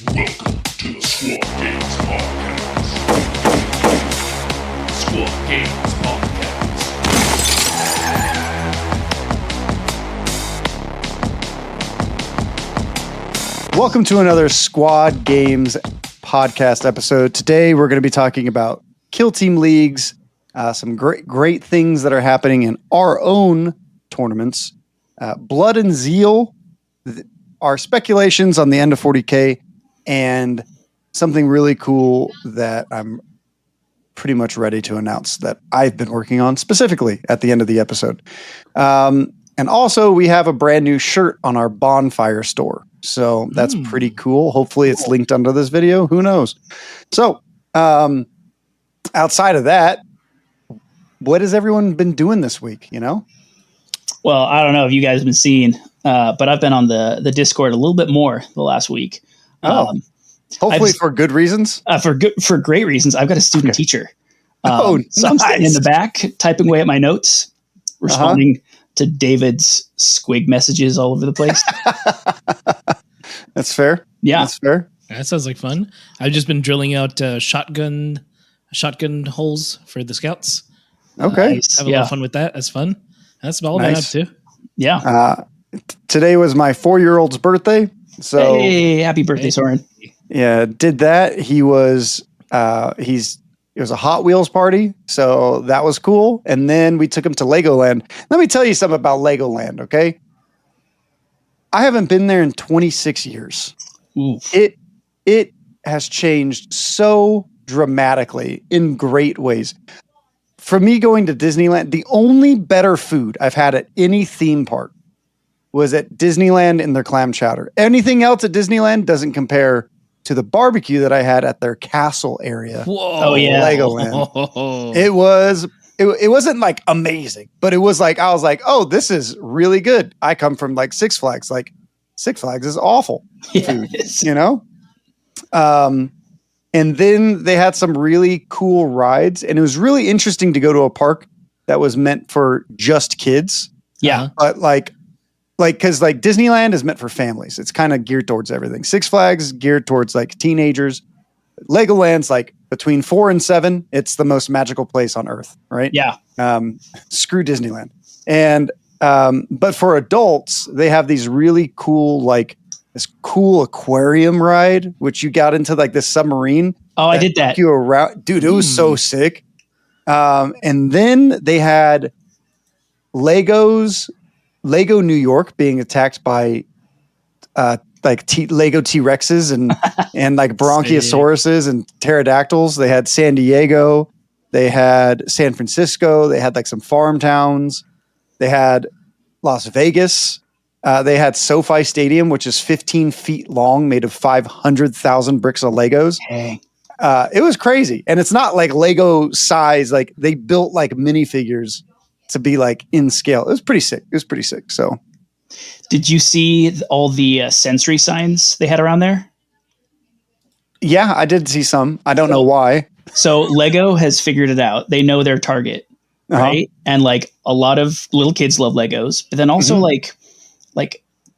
Welcome to the Squad Games Podcast. Squad Games Podcast. Welcome to another Squad Games Podcast episode. Today we're going to be talking about Kill Team Leagues, some great things that are happening in our own tournaments. Blood and Zeal, our speculations on the end of 40K, and something really cool that I'm pretty much ready to announce that I've been working on specifically at the end of the episode. And also we have a brand new shirt on our bonfire store. So that's pretty cool. Hopefully it's linked under this video. Who knows? So outside of that, what has everyone been doing this week, you know? Well, I don't know if you guys have been seeing, but I've been on the Discord a little bit more the last week. Hopefully for good reasons. For great reasons. I've got a student teacher. So nice. I'm sitting in the back, typing away at my notes, responding to David's squig messages all over the place. That's fair. Yeah, that's fair. That sounds like fun. I've just been drilling out shotgun holes for the scouts. Okay, have a lot of fun with that. That's fun. That's all I have too. Yeah. Today was my 4-year-old's birthday. So hey, happy birthday, Soren. Yeah, did that. It was a Hot Wheels party, so that was cool. And then we took him to Legoland. Let me tell you something about Legoland, okay? I haven't been there in 26 years. Oof. It has changed so dramatically in great ways. For me going to Disneyland, the only better food I've had at any theme park was at Disneyland in their clam chowder. Anything else at Disneyland doesn't compare to the barbecue that I had at their castle area. Whoa. Oh, yeah. Legoland. It wasn't like amazing, but it was like, I was like, oh, this is really good. I come from like Six Flags. Like Six Flags is awful food, you know? And then they had some really cool rides, and it was really interesting to go to a park that was meant for just kids. Yeah. But because Disneyland is meant for families. It's kind of geared towards everything. Six Flags is geared towards like teenagers. Legoland's like between 4 and 7. It's the most magical place on earth, right? Yeah. Screw Disneyland. And but for adults, they have these really cool, like this cool aquarium ride, which you got into like this submarine. Oh, I did that. You around, dude. It was so sick. And then they had Lego New York being attacked by Lego T-Rexes and like Bronchiosauruses and pterodactyls. They had San Diego, they had San Francisco, they had like some farm towns, they had Las Vegas, they had SoFi Stadium, which is 15 feet long, made of 500,000 bricks of Legos. Dang. It was crazy, and it's not like Lego size. Like they built like minifigures to be like in scale. It was pretty sick. So, Did you see all the sensory signs they had around there? yeah, I did see some. I don't know why. So Lego has figured it out. They know their target, right? And like a lot of little kids love Legos, but then also like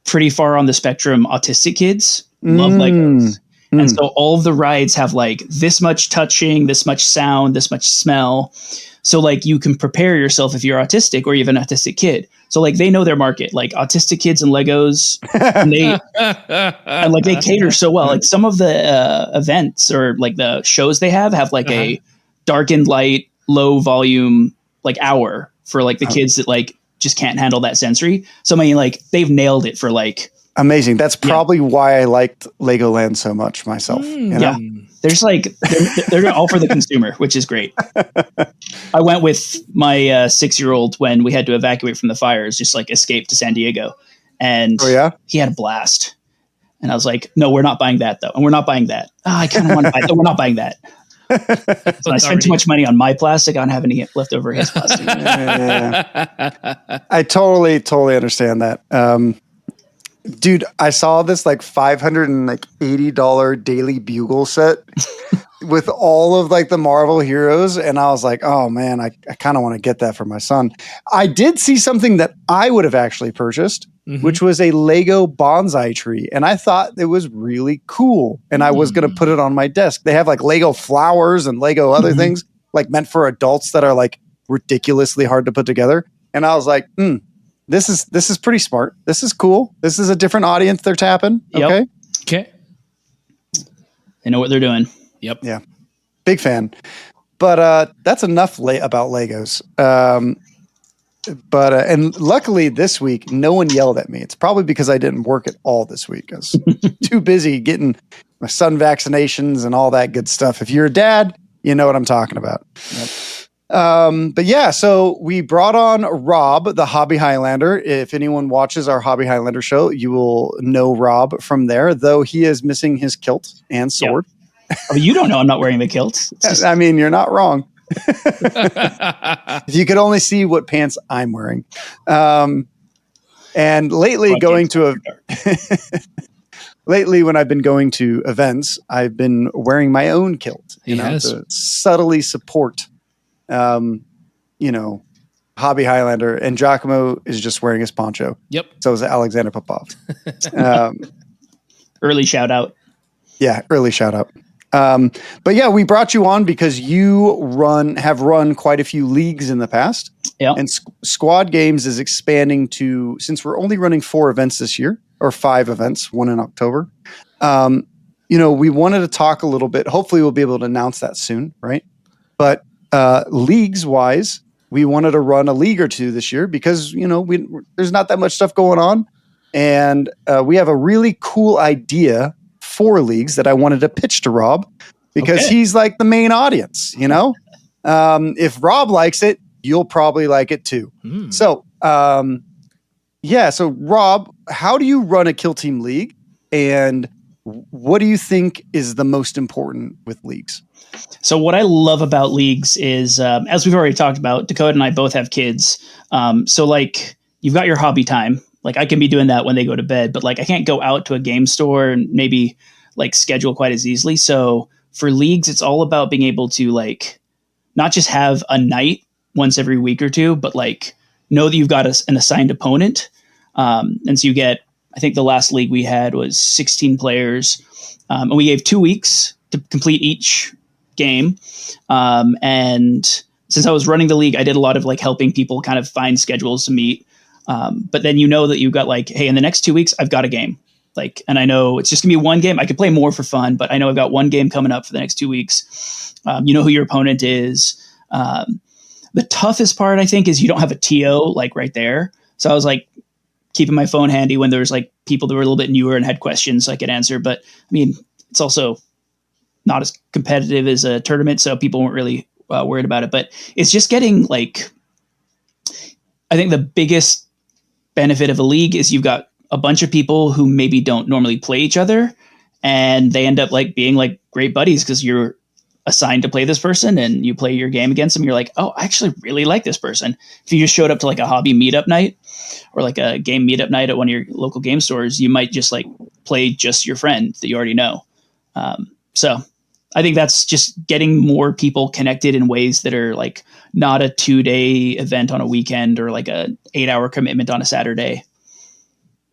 pretty far on the spectrum, autistic kids love Legos. And so all of the rides have like this much touching, this much sound, this much smell. So like you can prepare yourself if you're autistic or you have an autistic kid. So like they know their market, like autistic kids and Legos, and like they cater so well. Like some of the events or like the shows they have like a dark and light, low volume like hour for like the kids that like just can't handle that sensory. So I mean, like they've nailed it for like amazing. That's probably why I liked Legoland so much myself. You know? Yeah. There's like they're all for the consumer, which is great. I went with my 6-year-old when we had to evacuate from the fires, just like escape to San Diego, and he had a blast. And I was like, "No, we're not buying that though, and we're not buying that. I kind of want to buy that. We're not buying that." So I spent too much money on my plastic. I don't have any left over his plastic. I totally understand that. Dude, I saw this like $580 Daily Bugle set. with all of like the Marvel heroes. And I was like, oh man, I kind of want to get that for my son. I did see something that I would have actually purchased, which was a Lego bonsai tree. And I thought it was really cool. And I was going to put it on my desk. They have like Lego flowers and Lego other things like meant for adults that are like ridiculously hard to put together. And I was like, this is pretty smart. This is cool. This is a different audience they're tapping. Okay. Okay. They know what they're doing. Yep. Yeah. Big fan. But that's enough about Legos. And luckily this week, no one yelled at me. It's probably because I didn't work at all this week. I was too busy getting my son vaccinations and all that good stuff. If you're a dad, you know what I'm talking about. Yep. But yeah, so we brought on Rob, the Hobby Highlander. If anyone watches our Hobby Highlander show, you will know Rob from there, though he is missing his kilt and sword. Yep. Oh, you don't know I'm not wearing the kilt. I mean, you're not wrong. If you could only see what pants I'm wearing. And lately lately when I've been going to events, I've been wearing my own kilt, to subtly support Hobby Highlander, and Giacomo is just wearing his poncho. Yep. So is Alexander Popov. Early shout out. Yeah, early shout out. But yeah, we brought you on because you have run quite a few leagues in the past. Yeah. And Squad Games is expanding since we're only running 4 events this year, or 5 events, 1 in October. We wanted to talk a little bit. Hopefully we'll be able to announce that soon, right? But leagues wise, we wanted to run a league or 2 this year because, there's not that much stuff going on. And we have a really cool idea for leagues that I wanted to pitch to Rob because he's like the main audience, if Rob likes it, you'll probably like it too. So, so Rob, how do you run a Kill Team League, and what do you think is the most important with leagues? So what I love about leagues is, as we've already talked about, Dakotah and I both have kids. So like you've got your hobby time. Like I can be doing that when they go to bed, but like I can't go out to a game store and maybe like schedule quite as easily. So for leagues, it's all about being able to like not just have a night once every week or 2, but like know that you've got an assigned opponent. And so you get, I think the last league we had was 16 players, and we gave 2 weeks to complete each game. And since I was running the league, I did a lot of like helping people kind of find schedules to meet. But then that you've got like, hey, in the next 2 weeks, I've got a game. Like, and I know it's just gonna be one game. I could play more for fun, but I know I've got one game coming up for the next 2 weeks. You know who your opponent is. The toughest part, I think, is you don't have a TO like right there. So I was like keeping my phone handy when there was like people that were a little bit newer and had questions I could answer. But I mean, it's also not as competitive as a tournament, so people weren't really worried about it. But it's just getting like, I think the biggest benefit of a league is you've got a bunch of people who maybe don't normally play each other, and they end up like being like great buddies because you're assigned to play this person and you play your game against them. You're like, oh, I actually really like this person. If you just showed up to like a hobby meetup night or like a game meetup night at one of your local game stores, you might just like play just your friend that you already know. So I think that's just getting more people connected in ways that are like not a 2-day event on a weekend or like a 8-hour commitment on a Saturday.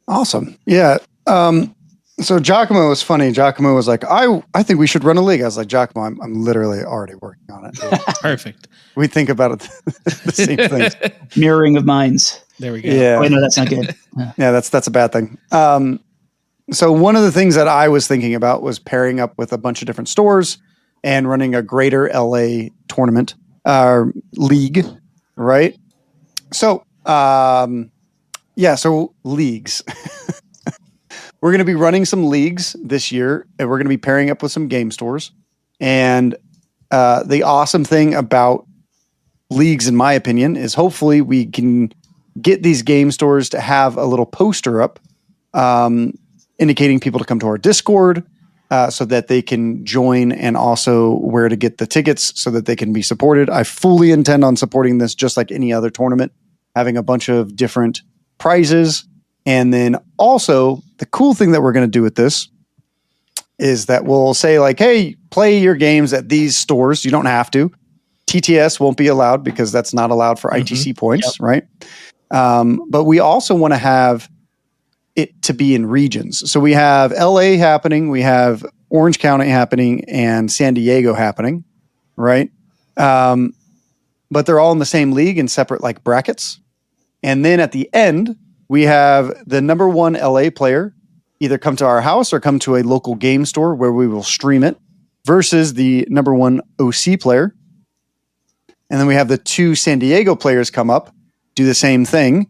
Awesome. Yeah. So Giacomo was funny. Giacomo was like, I think we should run a league. I was like, Giacomo, I'm literally already working on it. Perfect. We think about it the same things. Mirroring of minds. There we go. Yeah. Oh, no, that's not good. Yeah, that's a bad thing. So one of the things that I was thinking about was pairing up with a bunch of different stores and running a greater LA tournament league, right? So, so leagues. We're going to be running some leagues this year, and we're going to be pairing up with some game stores. And the awesome thing about leagues, in my opinion, is hopefully we can get these game stores to have a little poster up indicating people to come to our Discord so that they can join, and also where to get the tickets so that they can be supported. I fully intend on supporting this just like any other tournament, having a bunch of different prizes. And then also the cool thing that we're going to do with this is that we'll say like, hey, play your games at these stores. You don't have to. TTS won't be allowed because that's not allowed for ITC points, right? But we also want to have it to be in regions. So we have LA happening, we have Orange County happening, and San Diego happening, right? But they're all in the same league in separate like brackets. And then at the end, we have the number one LA player either come to our house or come to a local game store where we will stream it versus the number one OC player. And then we have the two San Diego players come up, do the same thing,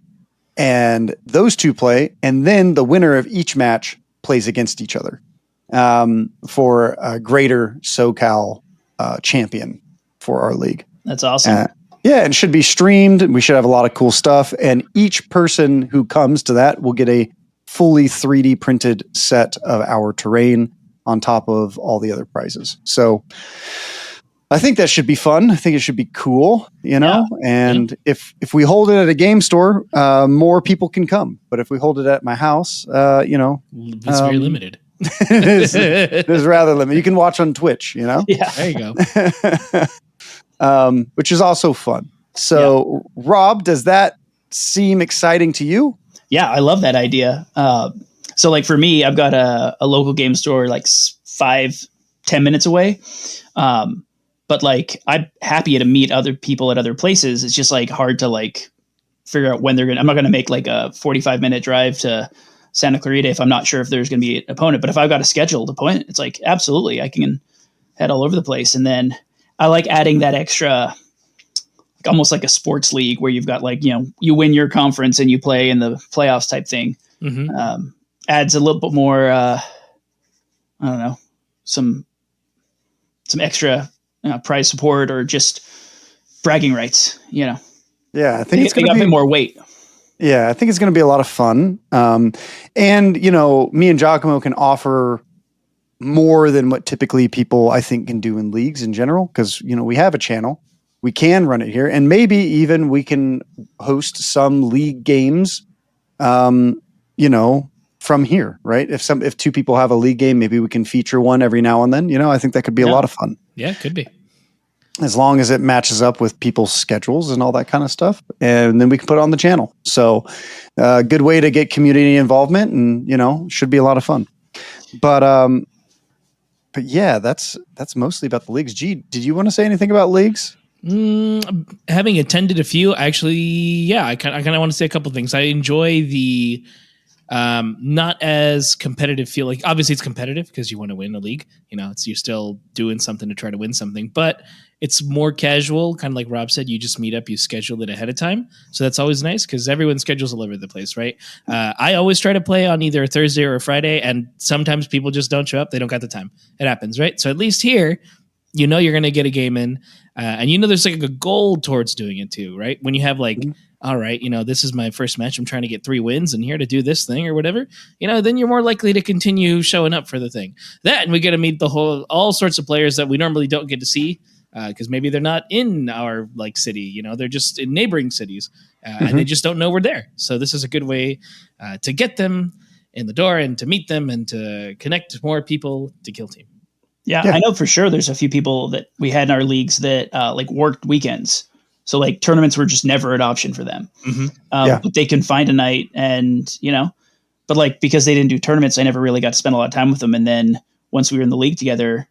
and those two play. And then the winner of each match plays against each other for a greater SoCal champion for our league. That's awesome. Yeah, and it should be streamed. We should have a lot of cool stuff. And each person who comes to that will get a fully 3D printed set of our terrain on top of all the other prizes. So I think that should be fun. I think it should be cool, you know? Yeah. And if we hold it at a game store, more people can come. But if we hold it at my house, you know. It's very limited. It is rather limited. You can watch on Twitch, you know? Yeah. There you go. Which is also fun. So, Rob, does that seem exciting to you? Yeah, I love that idea. So like for me, I've got a local game store like 5-10 minutes away. But like I'm happy to meet other people at other places. It's just like hard to like figure out when I'm not going to make like a 45-minute drive to Santa Clarita if I'm not sure if there's going to be an opponent. But if I've got a scheduled opponent, it's like, absolutely, I can head all over the place. And then I like adding that extra, like almost like a sports league where you've got like, you know, you win your conference and you play in the playoffs type thing. Mm-hmm. Adds a little bit more, I don't know, some extra prize support or just bragging rights, you know. Yeah, I think it's going to be a bit more weight. Yeah, I think it's going to be a lot of fun. And, you know, me and Giacomo can offer more than what typically people, I think, can do in leagues in general. Because, you know, we have a channel. We can run it here. And maybe even we can host some league games, you know, from here, right? If two people have a league game, maybe we can feature one every now and then. You know, I think that could be a lot of fun. Yeah, it could be. As long as it matches up with people's schedules and all that kind of stuff. And then we can put it on the channel. So good way to get community involvement and, you know, should be a lot of fun. But yeah, that's mostly about the leagues. G, did you want to say anything about leagues? Having attended a few, actually, I kind of want to say a couple of things. I enjoy the not as competitive feel. Like obviously it's competitive because you want to win a league, you know, you're still doing something to try to win something, but it's more casual. Kind of like Rob said, you just meet up, you schedule it ahead of time. So that's always nice because everyone's schedules all over the place, right? I always try to play on either a Thursday or a Friday, and sometimes people just don't show up. They don't got the time. It happens, right? So at least here, you know, you're going to get a game in, and you know, there's like a goal towards doing it too, right? When you have like, all right, you know, this is my first match. I'm trying to get 3 wins and here to do this thing or whatever, you know, then you're more likely to continue showing up for the thing. That, and we get to meet all sorts of players that we normally don't get to see because maybe they're not in our like city, you know, they're just in neighboring cities and they just don't know we're there. So this is a good way to get them in the door and to meet them and to connect more people to Kill Team. Yeah, I know for sure there's a few people that we had in our leagues that like worked weekends. So like tournaments were just never an option for them. But they can find a night and, you know, but like, because they didn't do tournaments, I never really got to spend a lot of time with them. And then once we were in the league together,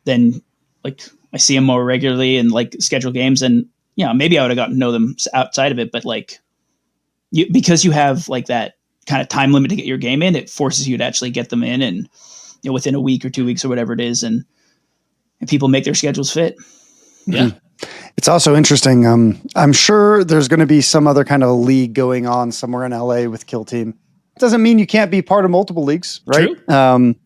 then like I see them more regularly and like schedule games and, you know, maybe I would have gotten to know them outside of it, but like because you have like that kind of time limit to get your game in, it forces you to actually get them in and, you know, within a week or 2 weeks or whatever it is. And people make their schedules fit. Yeah. It's also interesting. I'm sure there's going to be some other kind of league going on somewhere in LA with Kill Team. It doesn't mean you can't be part of multiple leagues, right? True.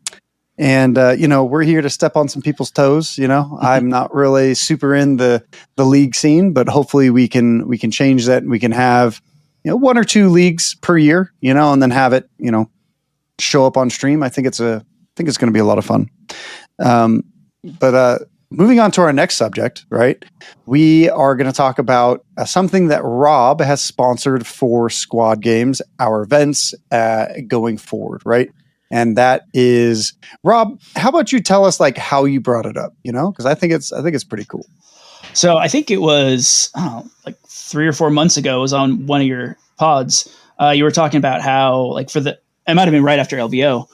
And you know, we're here to step on some people's toes. You know, I'm not really super in the league scene, but hopefully we can change that and we can have, you know, 1 or 2 leagues per year, you know, and then have it, you know, show up on stream. I think it's going to be a lot of fun. But moving on to our next subject, right? We are going to talk about something that Rob has sponsored for Squad Games, our events going forward, right? And that is, Rob, how about you tell us like how you brought it up, because I think it's pretty cool. So I think it was like 3 or 4 months ago, I was on one of your pods. You were talking about how like it might have been right after LVO,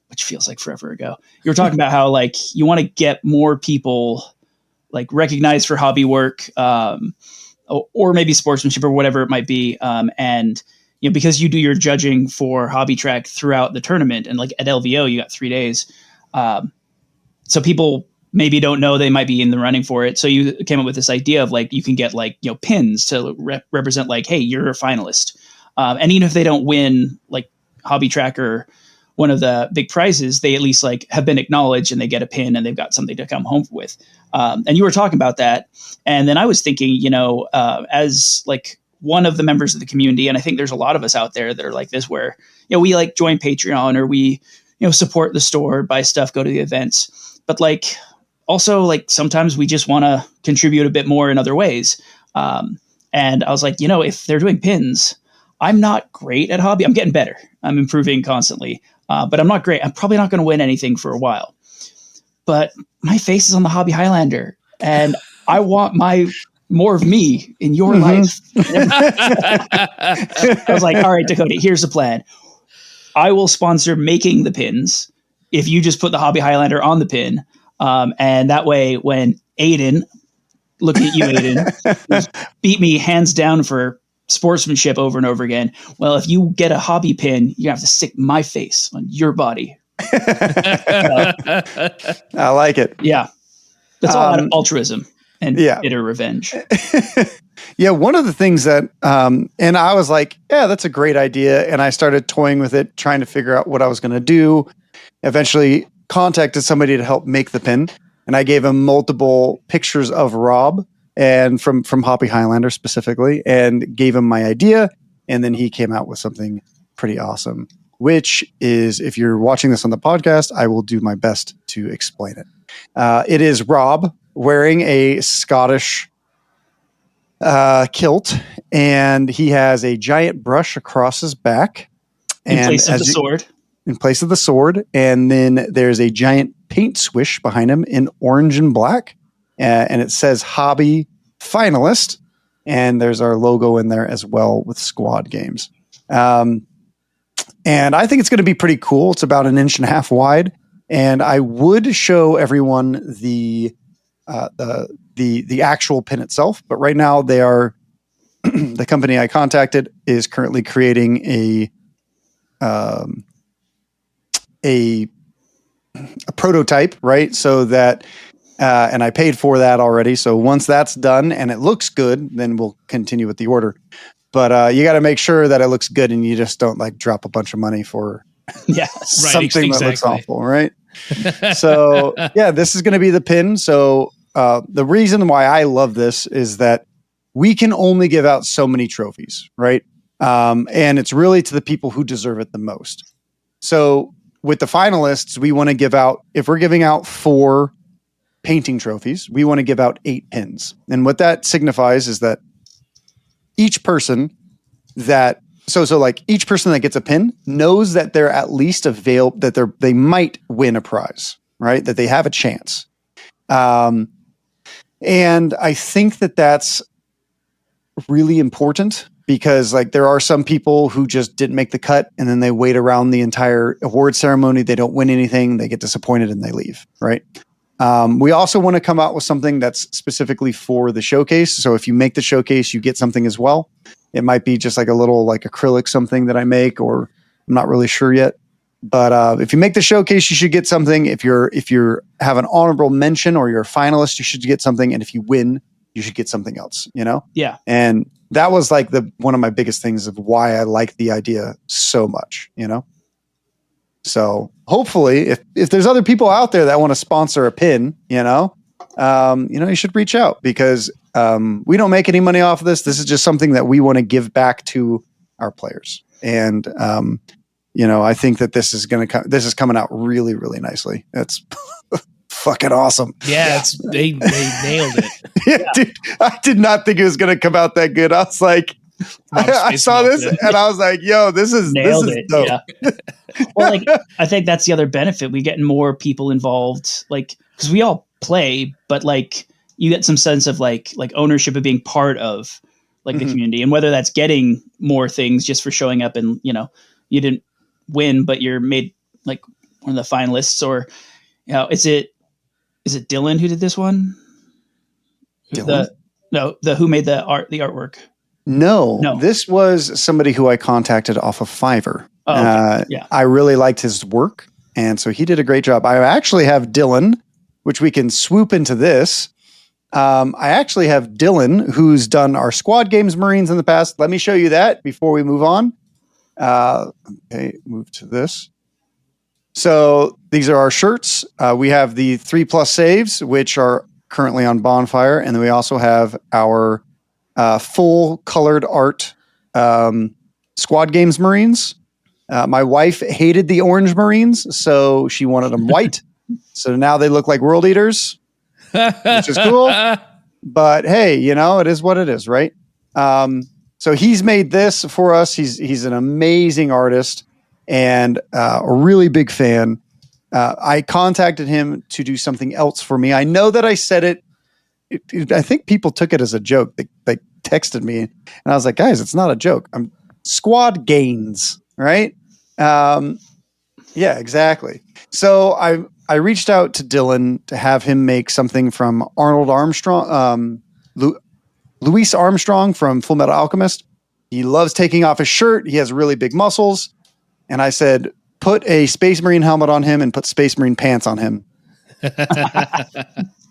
which feels like forever ago. You were talking about how like you want to get more people like recognized for hobby work, or maybe sportsmanship or whatever it might be. And because you do your judging for Hobby Track throughout the tournament, and like at LVO, you got 3 days. So people maybe don't know they might be in the running for it. So you came up with this idea of like, you can get like, pins to represent like, hey, you're a finalist. And even if they don't win like Hobby Track or one of the big prizes, they at least like have been acknowledged and they get a pin and they've got something to come home with. And you were talking about that. And then I was thinking, as like one of the members of the community, and I think there's a lot of us out there that are like this, where, we like join Patreon, or we, support the store, buy stuff, go to the events. But like, also like sometimes we just want to contribute a bit more in other ways. And I was like, if they're doing pins, I'm not great at hobby. I'm getting better. I'm improving constantly, but I'm not great. I'm probably not going to win anything for a while, but my face is on the Hobby Highlander, and I want more of me in your life. I was like, all right, Dakota, here's the plan. I will sponsor making the pins if you just put the Hobby Highlander on the pin. And that way, when Aiden, looking at you, Aiden, beat me hands down for sportsmanship over and over again. Well, if you get a hobby pin, you have to stick my face on your body. I like it. Yeah. That's all out of altruism and bitter revenge. Yeah. One of the things that, and I was like, yeah, that's a great idea. And I started toying with it, trying to figure out what I was going to do. Eventually contacted somebody to help make the pin. And I gave him multiple pictures of Rob, and from Hobby Highlander specifically, and gave him my idea. And then he came out with something pretty awesome, which is, if you're watching this on the podcast, I will do my best to explain it. It is Rob wearing a Scottish kilt, and he has a giant brush across his back. In place of the sword. In place of the sword. And then there's a giant paint swish behind him in orange and black. And it says Hobby Finalist. And there's our logo in there as well with Squad Games. And I think it's going to be pretty cool. It's about 1.5 inches wide. And I would show everyone the actual pin itself. But right now they are, the company I contacted is currently creating a prototype, right? So that, and I paid for that already. So once that's done and it looks good, then we'll continue with the order. But you got to make sure that it looks good, and you just don't like drop a bunch of money for something that looks awful, right? So yeah, this is going to be the pin. So the reason why I love this is that we can only give out so many trophies, right? And it's really to the people who deserve it the most. So with the finalists, we want to give out, if we're giving out 4 painting trophies, we want to give out 8 pins. And what that signifies is that each person that, so like each person that gets a pin knows that they're at least that they might win a prize, right? That they have a chance. And I think that that's really important, because like there are some people who just didn't make the cut, and then they wait around the entire award ceremony. They don't win anything. They get disappointed and they leave. Right. We also want to come out with something that's specifically for the showcase. So if you make the showcase, you get something as well. It might be just like a little like acrylic something that I make, or I'm not really sure yet. But if you make the showcase, you should get something. If you have an honorable mention or you're a finalist, you should get something. And if you win, you should get something else, Yeah. And that was like one of my biggest things of why I like the idea so much, So hopefully if there's other people out there that want to sponsor a pin, you should reach out, because we don't make any money off of this. This is just something that we want to give back to our players. And, I think that this is coming out really, really nicely. It's fucking awesome. Yeah, they nailed it. Yeah, dude, I did not think it was going to come out that good. I was like, I saw this and I was like, yo, this is dope. Yeah. Well, like, I think that's the other benefit. We get more people involved, like, because we all play, but like you get some sense of like ownership of being part of like the community, and whether that's getting more things just for showing up and, you know, you didn't win, but you're made like one of the finalists, or, you know, is it Dylan who did this one? Dylan? Who made the artwork? No, this was somebody who I contacted off of Fiverr. Oh, okay. Yeah. I really liked his work, and so he did a great job. I actually have Dylan, which we can swoop into this. I actually have Dylan, who's done our Squad Games Marines in the past. Let me show you that before we move on. Okay, move to this. So these are our shirts. We have the 3+ saves, which are currently on Bonfire, and then we also have our full colored art Squad Games Marines. My wife hated the orange Marines, so she wanted them white. So now they look like World Eaters, which is cool. But hey, you know, it is what it is, right? So he's made this for us. He's an amazing artist and a really big fan. I contacted him to do something else for me. I know that I said it. I think people took it as a joke. They texted me, and I was like, guys, it's not a joke. I'm Squad Gains, right? Yeah, exactly. So I reached out to Dylan to have him make something from Arnold Armstrong, Luis Armstrong from Full Metal Alchemist. He loves taking off his shirt. He has really big muscles. And I said, put a Space Marine helmet on him and put Space Marine pants on him.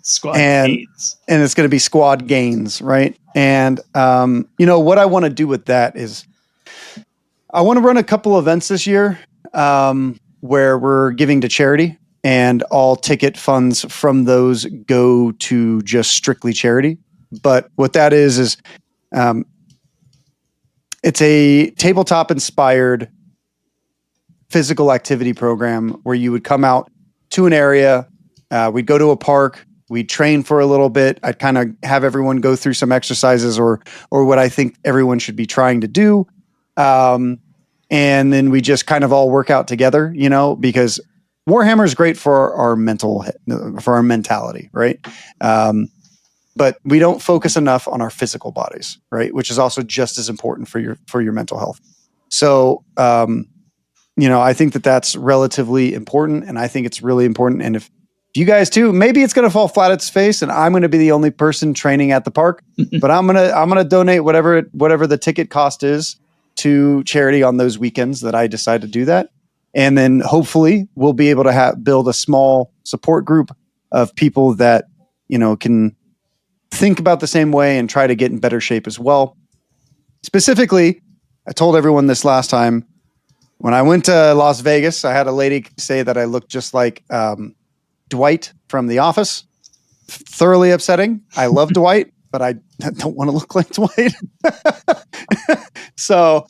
Squad Gains. And it's going to be Squad Gains, right? And, you know, what I want to do with that is I want to run a couple events this year where we're giving to charity, and all ticket funds from those go to just strictly charity. But what that is it's a tabletop inspired physical activity program where you would come out to an area. We'd go to a park. We'd train for a little bit. I'd kind of have everyone go through some exercises or what I think everyone should be trying to do. And then we just kind of all work out together, you know, because Warhammer is great for our mentality, right? But we don't focus enough on our physical bodies, right? Which is also just as important for your mental health. So, you know, I think that that's relatively important, and I think it's really important. And if you guys too, maybe it's going to fall flat at its face, and I'm going to be the only person training at the park, but I'm gonna donate whatever the ticket cost is to charity on those weekends that I decide to do that. And then hopefully we'll be able to build a small support group of people that, you know, can think about the same way and try to get in better shape as well. Specifically, I told everyone this last time, when I went to Las Vegas, I had a lady say that I looked just like Dwight from The Office. Thoroughly upsetting. I love Dwight, but I don't want to look like Dwight. So,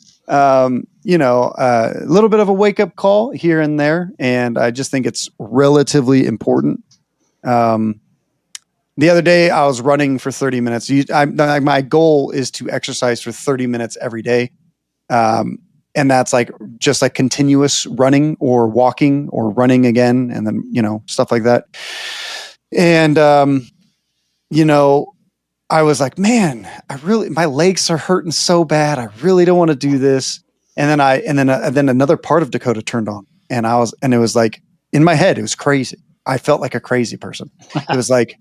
you know, a little bit of a wake-up call here and there, and I just think it's relatively important. The other day, I was running for 30 minutes. My goal is to exercise for 30 minutes every day. And that's like just like continuous running or walking or running again, and then, you know, stuff like that. And, you know, I was like, man, my legs are hurting so bad. I really don't want to do this. And then another part of Dakotah turned on, and it was like in my head, it was crazy. I felt like a crazy person. It was like,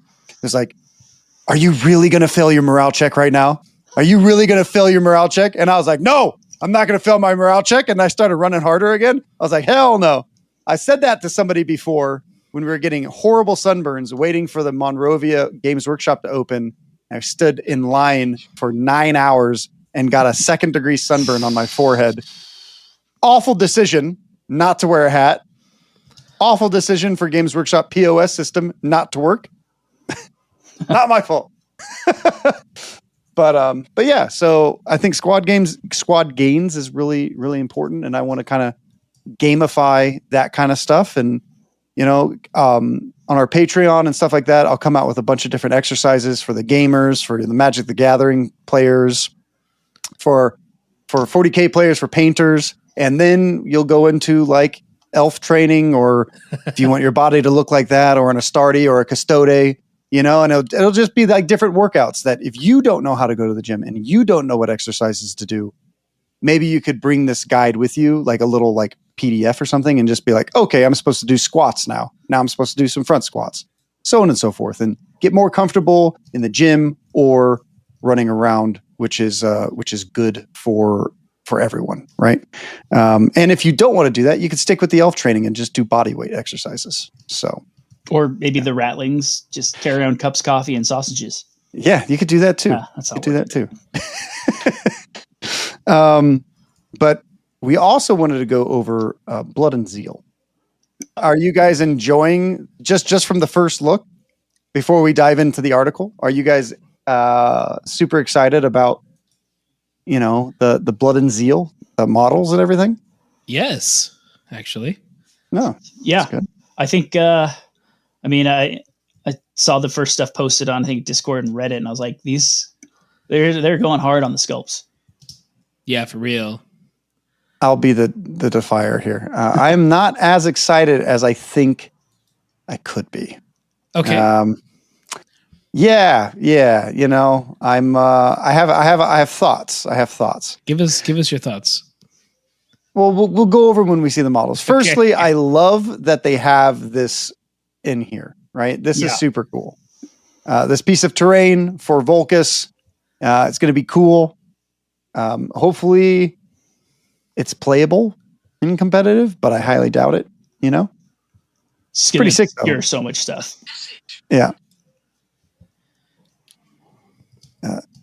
are you really going to fail your morale check right now? Are you really going to fail your morale check? And I was like, no, I'm not going to fail my morale check. And I started running harder again. I was like, hell no. I said that to somebody before when we were getting horrible sunburns, waiting for the Monrovia Games Workshop to open. I stood in line for 9 hours and got a 2nd degree sunburn on my forehead. Awful decision not to wear a hat. Awful decision for Games Workshop POS system not to work. Not my fault. But yeah, so I think Squad Gains is really, really important, and I want to kind of gamify that kind of stuff. And, you know, on our Patreon and stuff like that, I'll come out with a bunch of different exercises for the gamers, for the Magic the Gathering players, for 40K players, for painters. And then you'll go into like elf training, or if you want your body to look like that, or an Astarte or a Custode, you know, and it'll just be like different workouts that if you don't know how to go to the gym and you don't know what exercises to do, maybe you could bring this guide with you, like a little like PDF or something, and just be like, okay, I'm supposed to do squats now. Now I'm supposed to do some front squats, so on and so forth, and get more comfortable in the gym or running around, which is good for everyone, right? And if you don't want to do that, you could stick with the elf training and just do body weight exercises. So, or maybe the ratlings just carry around cups, coffee, and sausages. Yeah, you could do that too. That's you could do that too. But we also wanted to go over Blood and Zeal. Are you guys enjoying just from the first look? Before we dive into the article, are you guys super excited about, you know, the Blood and Zeal, the models and everything? Yes, actually. No. Yeah, I think. I mean, I saw the first stuff posted on, I think, Discord and Reddit, and I was like, they're going hard on the sculpts. Yeah, for real. I'll be the defier here. I'm not as excited as I think I could be. Okay. Yeah. You know, I have thoughts. Give us your thoughts. Well, we'll go over when we see the models. Firstly, I love that they have this in here, right? This is super cool. This piece of terrain for Volcus. It's going to be cool. Hopefully it's playable in competitive, but I highly doubt it, you know? It's pretty sick though. Here's so much stuff. Yeah.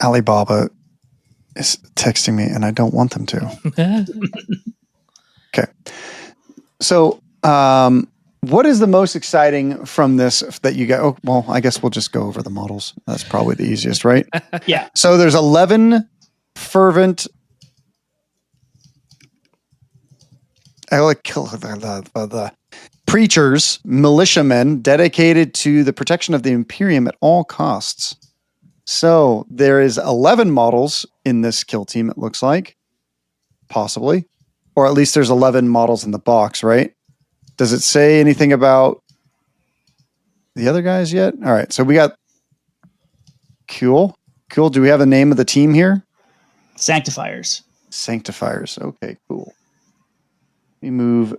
Alibaba is texting me and I don't want them to. Okay. So, what is the most exciting from this that you got? Oh, well, I guess we'll just go over the models. That's probably the easiest, right? Yeah. So there's 11 fervent. I like the preachers, militiamen dedicated to the protection of the Imperium at all costs. So there is 11 models in this kill team, it looks like. Possibly. Or at least there's 11 models in the box, right? Does it say anything about the other guys yet? All right. So we got Cool. Do we have the name of the team here? Sanctifiers. Okay, cool. Let me move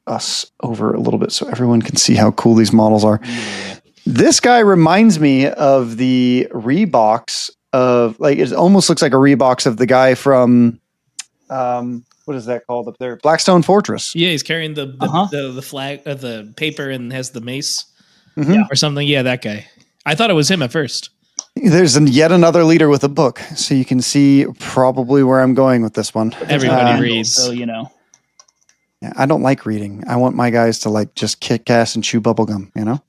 us over a little bit so everyone can see how cool these models are. Yeah. This guy reminds me of the Reeboks of, like, it almost looks like a Reeboks of the guy from, what is that called up there? Blackstone Fortress. Yeah, he's carrying the flag, the paper, and has the mace or something. Yeah, that guy. I thought it was him at first. There's yet another leader with a book, so you can see probably where I'm going with this one. Everybody reads, so you know. Yeah, I don't like reading. I want my guys to like just kick ass and chew bubblegum, you know?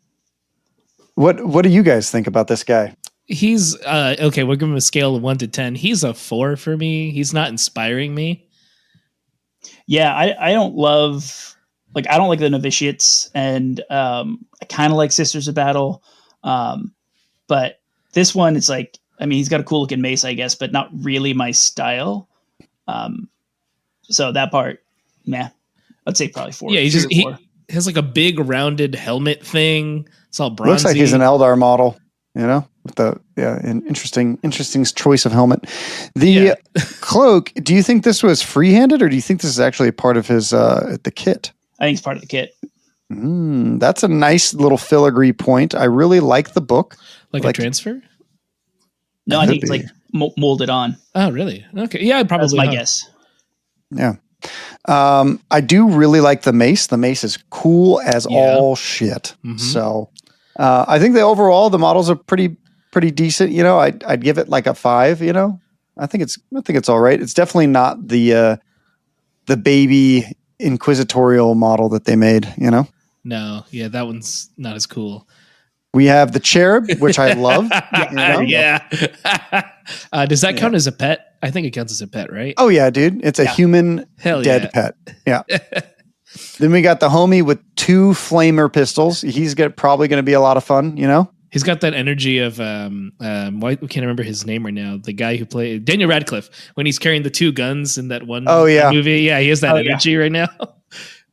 What do you guys think about this guy? He's okay, we'll give him a scale of 1 to 10. He's a 4 for me. He's not inspiring me. Yeah, I don't love, like, I don't like the novitiates, and I kind of like Sisters of Battle. But this one, it's like, I mean, he's got a cool looking mace, I guess, but not really my style. So that part, nah, I'd say probably 4. Yeah, he has like a big rounded helmet thing. It's all bronzy. Looks like he's an Eldar model, you know, with the an interesting choice of helmet. The cloak. Do you think this was free-handed, or do you think this is actually part of his the kit? I think it's part of the kit. That's a nice little filigree point. I really like the book. Like a transfer? No, I think it's like molded on. Oh, really? Okay. Yeah, probably. That's my guess. Yeah. I do really like the mace. The mace is cool as all shit. Mm-hmm. So I think the models are pretty decent. You know, I'd give it like a 5, you know. I think it's all right. It's definitely not the baby inquisitorial model that they made, you know. No, yeah, that one's not as cool. We have the cherub, which I love. Yeah. Does that count as a pet? I think it counts as a pet, right? Oh yeah, dude. It's a human dead pet. Yeah. Then we got the homie with 2 flamer pistols. He's probably going to be a lot of fun, you know? He's got that energy of why we can't remember his name right now. The guy who played Daniel Radcliffe when he's carrying the two guns in that one movie. Yeah, he has that energy right now.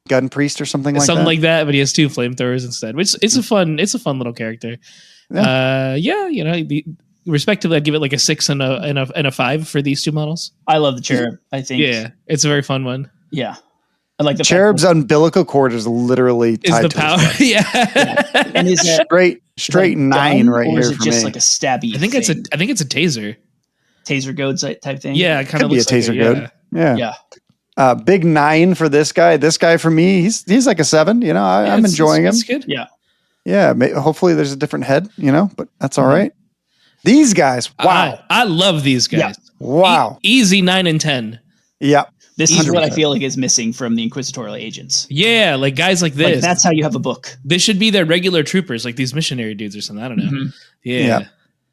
Gun priest or something like Something that. like that, but he has two flamethrowers instead. Which it's a fun little character. Respectively, I'd give it like a 6 and a 5 for these two models. I love the cherub. I think. Yeah, it's a very fun one. Yeah. I like the cherub's umbilical cord is literally tied the to power. his yeah. And is that straight 9 right or here is it for just me. like a stabby? I think it's a taser. Taser goad type thing. Yeah, it kind of Could be looks a taser like goad. Yeah. Big 9 for this guy. This guy for me, he's like a 7. You know, I'm enjoying him. It's good. Yeah. Yeah. Hopefully there's a different head. You know, but that's all right. These guys, wow! I love these guys. Yeah. Wow, easy 9 and 10. Yeah. This is 100%. what I feel like is missing from the Inquisitorial agents. Yeah, like guys like this. Like that's how you have a book. They should be their regular troopers, like these missionary dudes or something. I don't know. Mm-hmm. Yeah.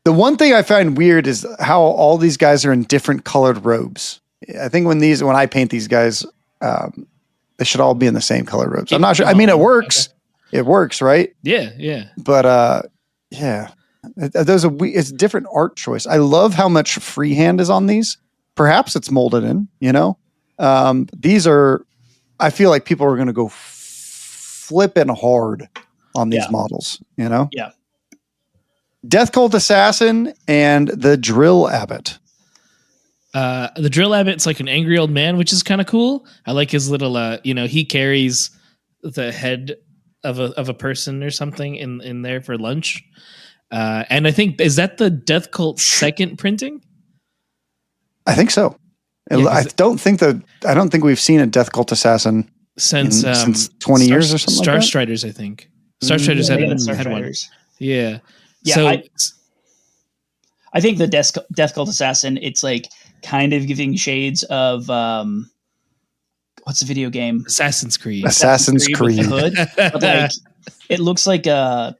The one thing I find weird is how all these guys are in different colored robes. I think when I paint these guys, they should all be in the same color robes. I'm not sure. I mean, it works. Okay. It works, right? Yeah. But yeah, it's different art choice. I love how much freehand is on these. Perhaps it's molded in. You know, these are. I feel like people are going to go flipping hard on these models. You know. Yeah. Death Cult Assassin and the Drill Abbot. The Drill Abbot's like an angry old man, which is kind of cool. I like his little, he carries the head of a person or something in there for lunch. And I think, is that the Death Cult second printing? I think so. Yeah, I don't think we've seen a Death Cult Assassin since 20 years or something. Star like that. Striders, I think. Star Striders had one. Yeah. Yeah. So, I think the Death Cult Assassin, it's like kind of giving shades of what's the video game? Assassin's Creed. Assassin's Creed. With the hood. But like it looks like a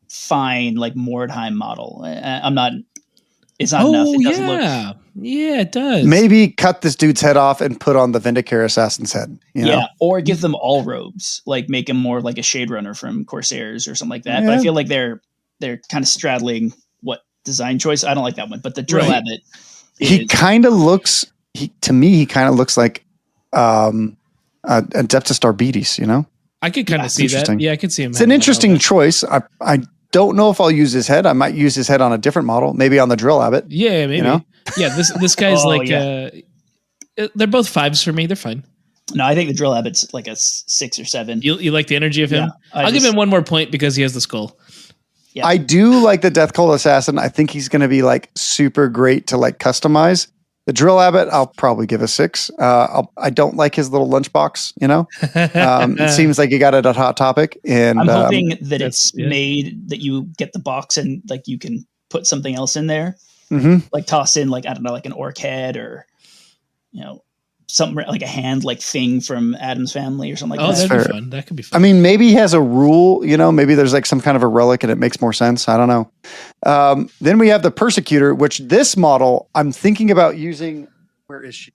fine like Mordheim model. It's not enough. It doesn't look. Yeah, it does. Maybe cut this dude's head off and put on the Vindicare Assassin's head. You know? Or give them all robes. Like make them more like a Shade Runner from Corsairs or something like that. Yeah. But I feel like they're kind of straddling what design choice. I don't like that one. But the Drill Abbot. He kind of looks. To me, he kind of looks like Adeptus Darbites. You know. I could kind of see that. Yeah, I could see him. It's an interesting choice. I don't know if I'll use his head. I might use his head on a different model, maybe on the Drill Abbot. Yeah, maybe. You know? Yeah, this guy's they're both 5s for me. They're fine. No, I think the Drill Abbot's like a 6 or 7. You like the energy of him? Yeah, I'll give him one more point because he has the skull. Yeah. I do like the Death Cult Assassin. I think he's going to be like super great to like customize. The Drill Abbot, I'll probably give a 6. I don't like his little lunchbox. You know, it seems like you got it at Hot Topic, and I'm hoping that it's made that you get the box and like you can put something else in there, like toss in like I don't know, like an orc head or something like a hand like thing from Adam's Family or something like that. That'd be fun. That could be fun. I mean, maybe he has a rule. You know, maybe there's like some kind of a relic and it makes more sense. I don't know. Then we have the Persecutor, which this model I'm thinking about using. Where is she?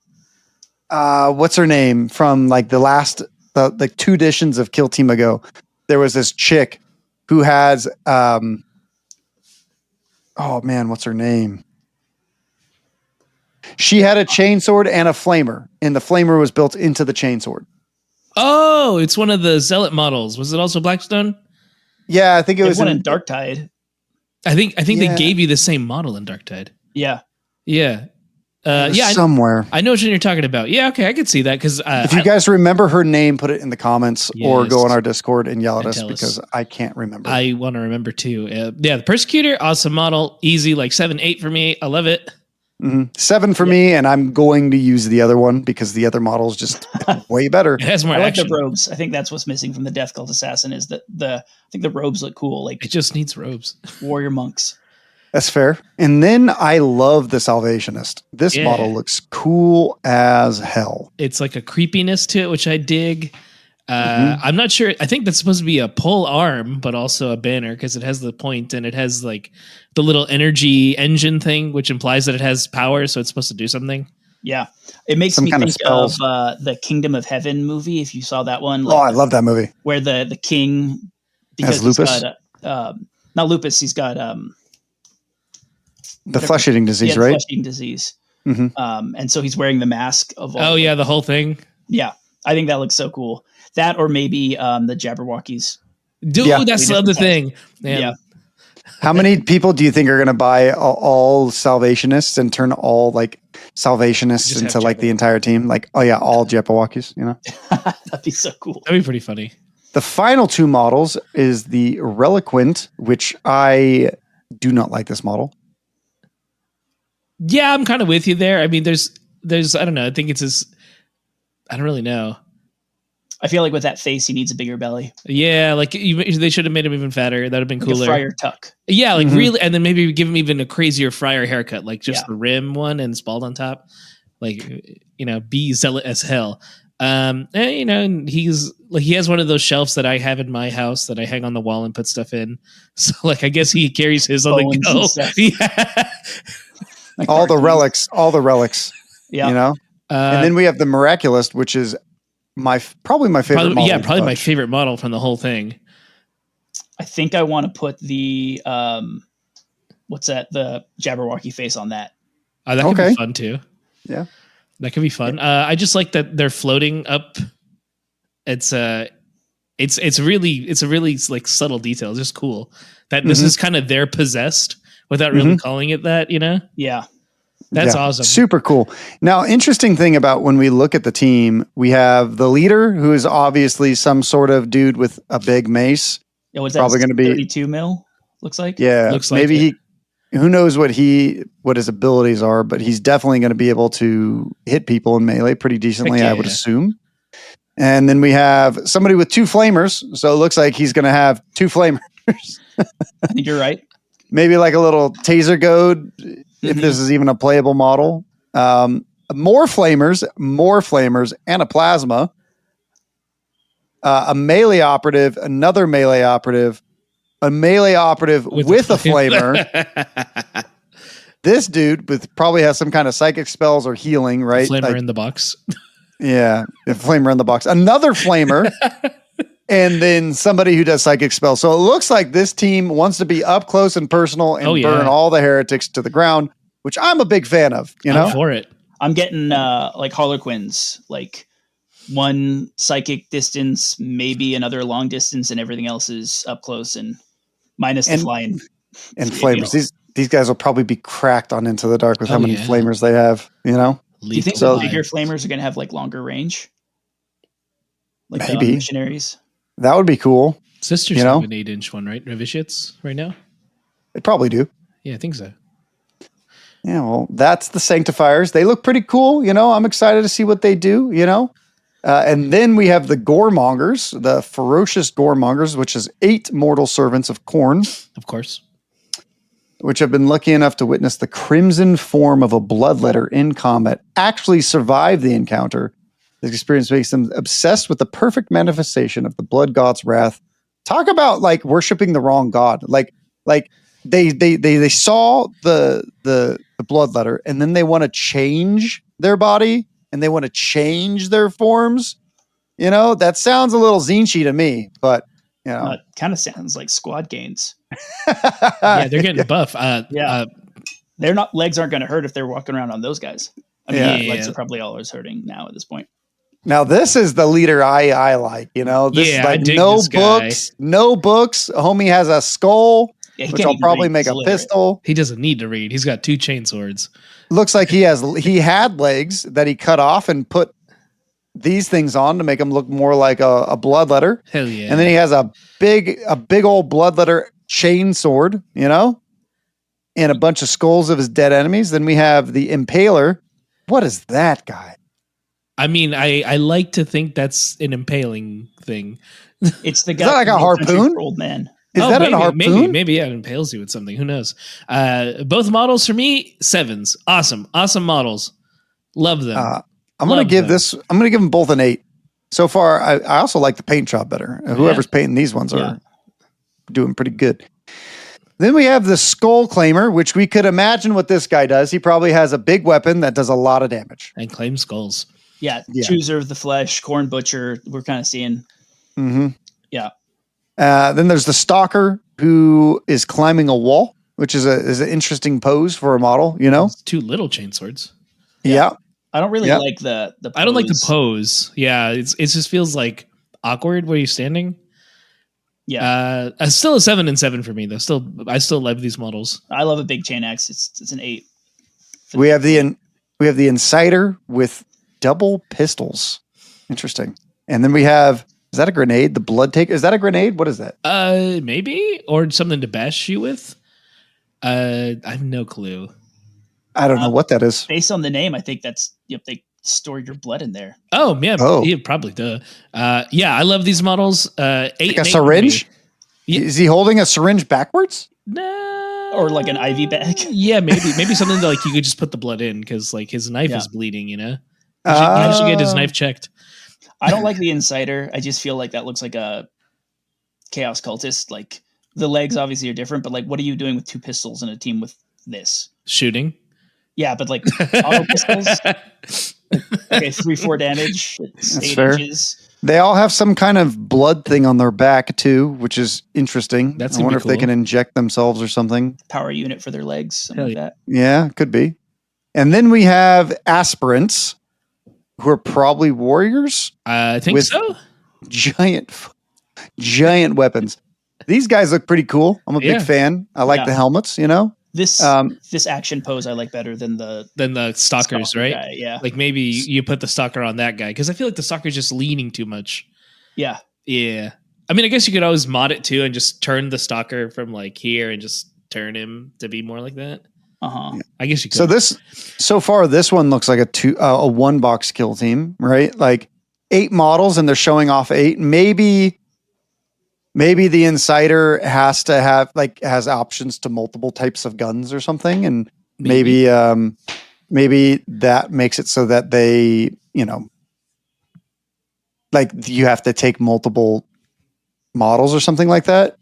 What's her name from like the 2 editions of Kill Team ago? There was this chick who has oh man, what's her name? She had a chainsword and a flamer, and the flamer was built into the chainsword. Oh, it's one of the Zealot models. Was it also Blackstone? Yeah, I think it was one in Darktide. I think they gave you the same model in Darktide. Yeah. Yeah. Somewhere. I know what you're talking about. Yeah, okay, I could see that because if you guys remember her name, put it in the comments or go on our Discord and yell at us because I can't remember. I want to remember too. The Persecutor, awesome model, easy, like 7, 8 for me. I love it. 7 for me, and I'm going to use the other one because the other model is just way better. It has more action. I like the robes. I think that's what's missing from the Death Cult Assassin is that I think the robes look cool. Like it just needs robes. Warrior monks. That's fair. And then I love the Salvationist. This model looks cool as hell. It's like a creepiness to it, which I dig. I'm not sure. I think that's supposed to be a pole arm, but also a banner because it has the point and it has like the little energy engine thing, which implies that it has power. So it's supposed to do something. Yeah. It makes me think of the Kingdom of Heaven movie. If you saw that one. Like, I love that movie. Where the king, because has lupus. got not lupus. He's got the flesh-eating disease, right? Flesh-eating disease. Mm-hmm. And so he's wearing the mask of all. Oh yeah, the whole thing. Yeah, I think that looks so cool. That or maybe the Jabberwockies. Dude, Yeah. that's the other thing. Man. Yeah. How many people do you think are going to buy all Salvationists and turn all like Salvationists Just into have like the entire team? Like, oh yeah, all Jabberwockies, you know? That'd be so cool. That'd be pretty funny. The final two models is the Reliquant, which I do not like this model. Yeah, I'm kind of with you there. I mean, there's I don't know. I think it's I don't really know. I feel like with that face, he needs a bigger belly. Yeah, like they should have made him even fatter. That'd have been Like cooler. a Friar Tuck. Yeah, like really, and then maybe give him even a crazier Friar haircut, like just Yeah. the rim one and bald on top. Like, be zealot as hell. And he's like, he has one of those shelves that I have in my house that I hang on the wall and put stuff in. So like, I guess he carries his on the Bones go. and stuff. Yeah. Like all the cartoons. relics, Yeah. you know? And then we have the Miraculous, which is probably my favorite model. Probably my favorite model from the whole thing. I think I want to put the what's that? The Jabberwocky face on that. That could be fun too. Yeah. That could be fun. I just like that they're floating up. It's a really like subtle detail. It's just cool that this is kind of their possessed without really calling it that, Yeah. That's awesome. Super cool. Now, interesting thing about when we look at the team, we have the leader, who is obviously some sort of dude with a big mace. Yeah, what's Probably that? going to be 32 mil. Looks like. Yeah, Looks like maybe who knows what his abilities are, but he's definitely going to be able to hit people in melee pretty decently, Heck yeah, I would assume. And then we have somebody with 2 flamers, so it looks like he's going to have 2 flamers. I think you're right. Maybe like a little taser goad, if this is even a playable model. More flamers, and a plasma. A melee operative, another melee operative, a melee operative with a flamer. This dude probably has some kind of psychic spells or healing, right? Flamer in the box. Yeah, a flamer in the box. Another flamer. And then somebody who does psychic spells. So it looks like this team wants to be up close and personal and burn all the heretics to the ground, which I'm a big fan of. I'm for it. I'm getting like Harlequins, like one psychic distance, maybe another long distance, and everything else is up close and minus the flying. And flamers. These guys will probably be cracked on Into the Dark with how many flamers they have, Do you think the bigger flamers are going to have like longer range? Like maybe. The missionaries? That would be cool. Sisters have an 8-inch one, right? Novitiates right now? They probably do. Yeah, I think so. Yeah, well, that's the Sanctifiers. They look pretty cool. I'm excited to see what they do, And then we have the Goremongers, the ferocious Goremongers, which is 8 mortal servants of Khorne. Of course. Which have been lucky enough to witness the crimson form of a bloodletter in combat actually survive the encounter. This experience makes them obsessed with the perfect manifestation of the blood god's wrath. Talk about like worshiping the wrong god. Like they saw the bloodletter and then they want to change their body and they want to change their forms. That sounds a little Zinchi to me, but it kind of sounds like squad gains. Yeah, they're getting buff. Their legs aren't going to hurt if they're walking around on those guys. I mean, legs are probably always hurting now at this point. Now this is the leader I like, This is like no books. Homie has a skull, which I'll probably make a pistol. He doesn't need to read. He's got 2 chainswords. Looks like he had legs that he cut off and put these things on to make him look more like a bloodletter. Hell yeah. And then he has a big old bloodletter chain sword, and a bunch of skulls of his dead enemies. Then we have the Impaler. What is that guy? I mean, I like to think that's an impaling thing. It's the guy. Is that like a harpoon? Old man. Is that a harpoon? Maybe it impales you with something. Who knows? Both models for me, 7s. Awesome models. Love them. I'm going to give them both an 8. So far, I also like the paint job better. Whoever's painting these ones are doing pretty good. Then we have the Skull Claimer, which we could imagine what this guy does. He probably has a big weapon that does a lot of damage. And claim skulls. Yeah, Chooser of the Flesh, Khorne Butcher. We're kind of seeing. Mm-hmm. Yeah. Then there's the Stalker, who is climbing a wall, which is an interesting pose for a model, you know? It's 2 little chainswords. Yeah. I don't really like the pose. I don't like the pose. Yeah, it just feels like awkward where you're standing. Yeah. It's still a 7 and 7 for me though. I still love these models. I love a big chain axe. It's an 8. We have the Insider with double pistols. Interesting. And then we have, is that a grenade? The Blood Take. Is that a grenade? What is that? Maybe, or something to bash you with. I have no clue. I don't know what that is. Based on the name, I think that's they store your blood in there. Oh yeah, yeah, probably. Yeah, I love these models. 8 like a syringe? Yeah. Is he holding a syringe backwards? No. Or like an IV bag? Yeah, maybe something that like you could just put the blood in because like his knife is bleeding. You know, he should get his knife checked. I don't like the Insider. I just feel like that looks like a chaos cultist. Like the legs obviously are different, but like what are you doing with 2 pistols in a team with this? Shooting. Yeah, but like auto pistols. Okay, 3-4 damage. It's That's 8 fair. inches. They all have some kind of blood thing on their back too, which is interesting. That's I wonder if cool. they can inject themselves or something. Power unit for their legs, something like that. Yeah, could be. And then we have aspirants who are probably warriors. I think with so. Giant weapons. These guys look pretty cool. I'm a big fan. I like the helmets, you know? This action pose I like better than the stalkers, right? Guy, yeah. Like maybe you put the stalker on that guy because I feel like the stalker's just leaning too much. Yeah. Yeah. I mean, I guess you could always mod it too and just turn the stalker from like here and just turn him to be more like that. Uh-huh. I guess you could. So far this one looks like a 1 box kill team, right? Like 8 models and they're showing off 8. Maybe the Insider has options to multiple types of guns or something, and maybe that makes it so that they, you know, like you have to take multiple models or something like that.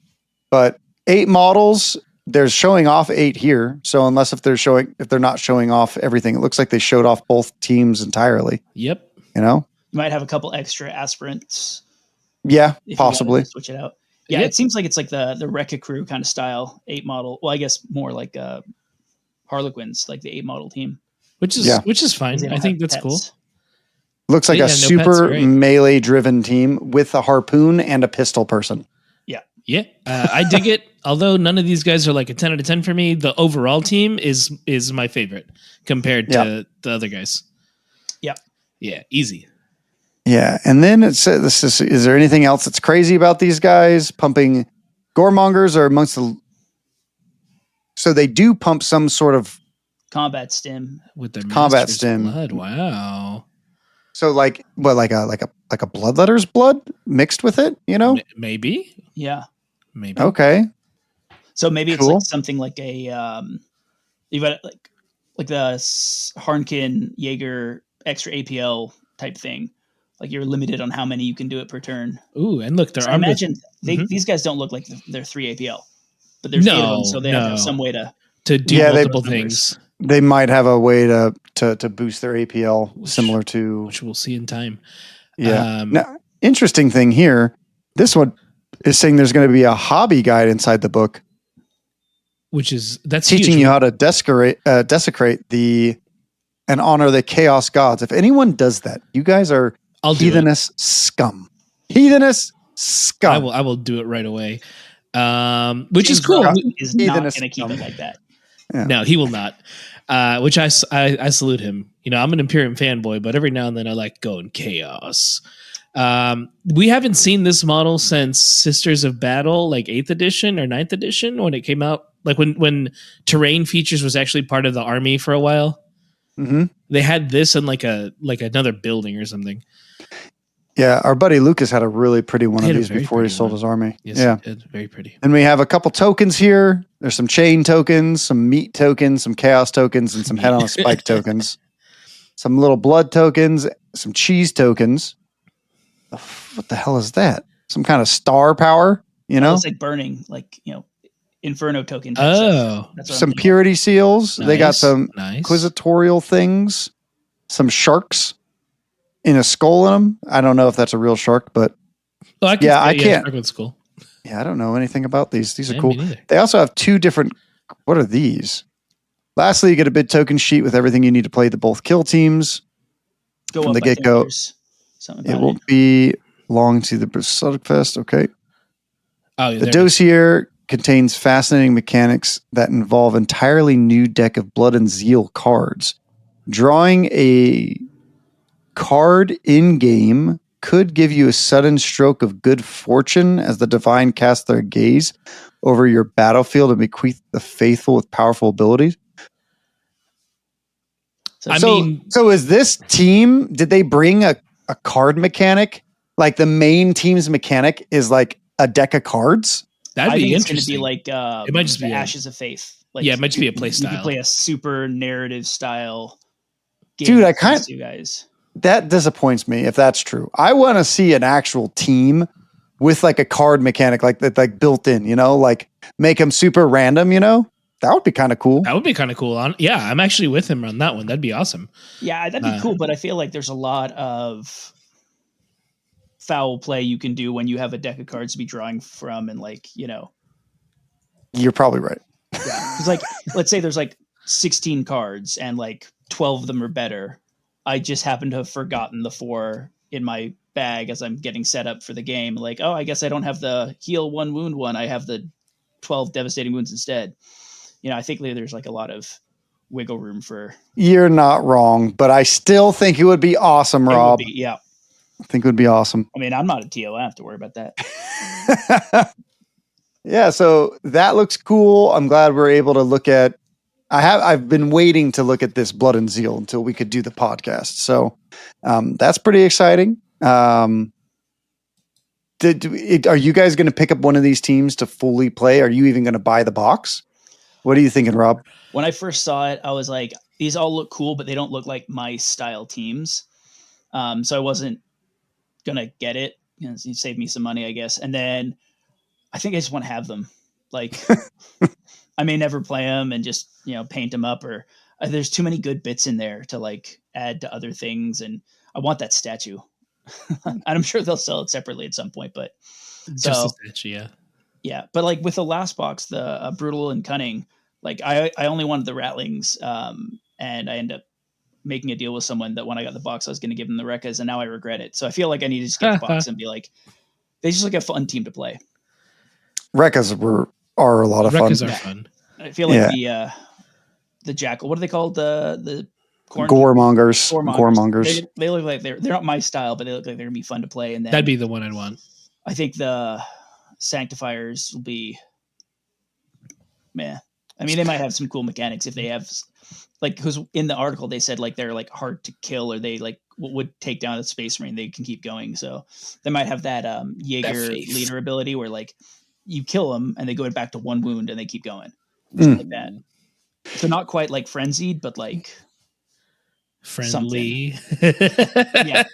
But 8 models, they're showing off 8 here. So unless if they're not showing off everything, it looks like they showed off both teams entirely. Yep. You know, you might have a couple extra aspirants. Yeah, possibly. Switch it out. Yeah, it seems like it's like the Wreck-A Crew kind of style 8 model. Well, I guess more like Harlequins, like the 8 model team. Which is fine. I think that's cool. Looks like a super melee driven team with a harpoon and a pistol person. Yeah. Yeah. I dig it. Although none of these guys are like a 10 out of 10 for me, the overall team is my favorite compared to the other guys. Yeah. Yeah. Easy. Yeah, and then it says, is there anything else that's crazy about these guys? Pumping goremongers are amongst the... So they do pump some sort of... combat stim. With their combat stim. Blood. Wow. So like a bloodletter's blood mixed with it, you know? Maybe. Yeah. Maybe. Okay. So maybe it's like something like a... you've got like the Harnkin Jaeger extra APL type thing. Like you're limited on how many you can do it per turn. Ooh, and look, I imagine these guys don't look like they're 3 APL, but there's 8 of them, so they have some way to do multiple things. They might have a way to boost their APL, similar to which we'll see in time. Yeah. Now, interesting thing here. This one is saying there's going to be a hobby guide inside the book, that's teaching huge. you how to desecrate and honor the chaos gods. If anyone does that, you guys are heathenous scum. Heathenous scum. I will do it right away. Which is cool. He's not going to keep it like that. Yeah. No, he will not. Which I salute him. You know, I'm an Imperium fanboy, but every now and then I like going chaos. We haven't seen this model since Sisters of Battle, like 8th edition or 9th edition when it came out. Like when terrain features was actually part of the army for a while. Mm-hmm. They had this in like another building or something. Yeah, our buddy Lucas had a really pretty one of these before he sold his army. Yes, yeah, it's very pretty. And we have a couple tokens here. There's some chain tokens, some meat tokens, some chaos tokens, and some head on a spike tokens. Some little blood tokens, some cheese tokens. What the hell is that? Some kind of star power, you know? It's like burning, like, you know, Inferno token. That's some purity seals. Nice, they got some inquisitorial things. Some sharks in a skull in them. I don't know if that's a real shark, but I can't. Shark was cool. Yeah, I don't know anything about these. These are Yeah, cool. me neither. They also have 2 different. What are these? Lastly, you get a bid token sheet with everything you need to play the both kill teams. Go From up, the I think get-go. there's something It about won't be long to the Slugfest. Okay. Oh, The there it is. dossier contains fascinating mechanics that involve entirely new deck of Blood and Zeal cards. Drawing a card in game could give you a sudden stroke of good fortune as the divine cast their gaze over your battlefield and bequeath the faithful with powerful abilities. So, I So, mean, so is this team? Did they bring a card mechanic? Like the main team's mechanic is like a deck of cards. that'd I be think it's going to interesting. be like It might just the be Ashes of Faith. Like, yeah, it might just be a play you style. could play a super narrative style game. Dude, I with kind- these two guys. That disappoints me if that's true. I want to see an actual team with like a card mechanic like that, like built in, you know, like make them super random, you know? That would be kind of cool. That would be kind of cool. Yeah, I'm actually with him on that one. That'd be awesome. Yeah, that'd be cool, but I feel like there's a lot of foul play you can do when you have a deck of cards to be drawing from, and like, you know, You're probably right. yeah, because like, let's say there's like 16 cards and like 12 of them are better. I just happen to have forgotten the 4 in my bag as I'm getting set up for the game. Like, oh, I guess I don't have the heal 1 wound one. I have the 12 devastating wounds instead. You know, I think there's like a lot of wiggle room for. You're not wrong, but I still think it would be awesome, It would Rob. be, yeah. I think it would be awesome. I mean, I'm not a TO. I don't have to worry about that. Yeah, so that looks cool. I'm glad we're able to look at. I've been waiting to look at this Blood and Zeal until we could do the podcast. So that's pretty exciting. Are you guys going to pick up one of these teams to fully play? Are you even going to buy the box? What are you thinking, Rob? When I first saw it, I was like, these all look cool, but they don't look like my style teams. So I wasn't going to get it. You know, it saved me some money, I guess. And then I think I just want to have them. Like, I may never play them and just, you know, paint them up, or there's too many good bits in there to like add to other things. And I want that statue. And I'm sure they'll sell it separately at some point, but Just a statue, yeah. yeah. But like with the last box, the brutal and cunning, like I only wanted the ratlings. And I ended up making a deal with someone that when I got the box, I was going to give them the Rekkas, and now I regret it. So I feel like I need to just get the box and be like, they just like a fun team to play. Rekkas are a lot of fun. Rekkas are fun. I feel like the jackal. What are they called? The Goremongers. Goremongers. They look like they're not my style, but they look like they're gonna be fun to play. And then That'd be the one I'd want. I think the Sanctifiers will be, man. I mean, they might have some cool mechanics if they have, like, because in the article they said like they're like hard to kill, or they like would take down a space marine. They can keep going, so they might have that Jaeger leader ability where like you kill them and they go back to 1 wound and they keep going, like that. So not quite like frenzied, but like friendly. Yeah.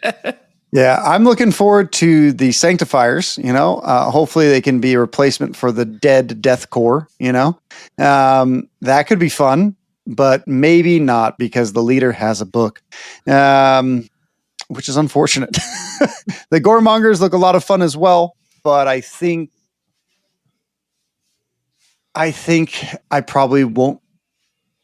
Yeah, I'm looking forward to the Sanctifiers. You know, hopefully they can be a replacement for the dead Death Corps. You know, that could be fun, but maybe not because the leader has a book, which is unfortunate. The Goremongers look a lot of fun as well, but I think I probably won't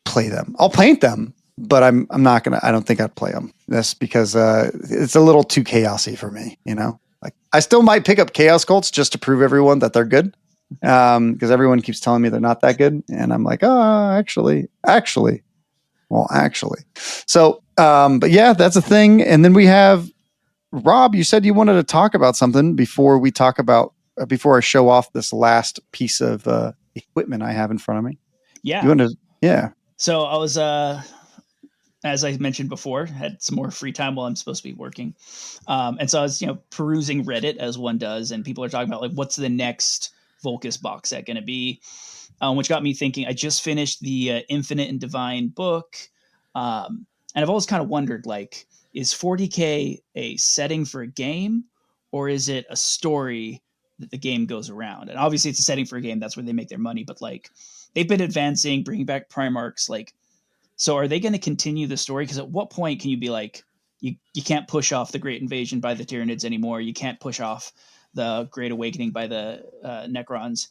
play them. I'll paint them, but I'm not gonna. I don't think I'd play them. That's because it's a little too chaosy for me. You know, like I still might pick up Chaos Cults just to prove everyone that they're good, because everyone keeps telling me they're not that good, and I'm like, oh, actually. So, but yeah, that's a thing. And then we have Rob. You said you wanted to talk about something before we talk about before I show off this last piece of equipment I have in front of me. Yeah. You want to? Yeah. So I was, as I mentioned before, had some more free time while I'm supposed to be working. And so I was, perusing Reddit as one does, and people are talking about like, what's the next Volcus box set going to be? Which got me thinking. I just finished the Infinite and Divine book. And I've always kind of wondered, like, is 40K a setting for a game, or is it a story that the game goes around? And obviously it's a setting for a game. That's where they make their money. But like, they've been advancing, bringing back Primarchs. Like, so are they going to continue the story? Because at what point can you be like, you can't push off the Great Invasion by the Tyranids anymore. You can't push off the Great Awakening by the Necrons.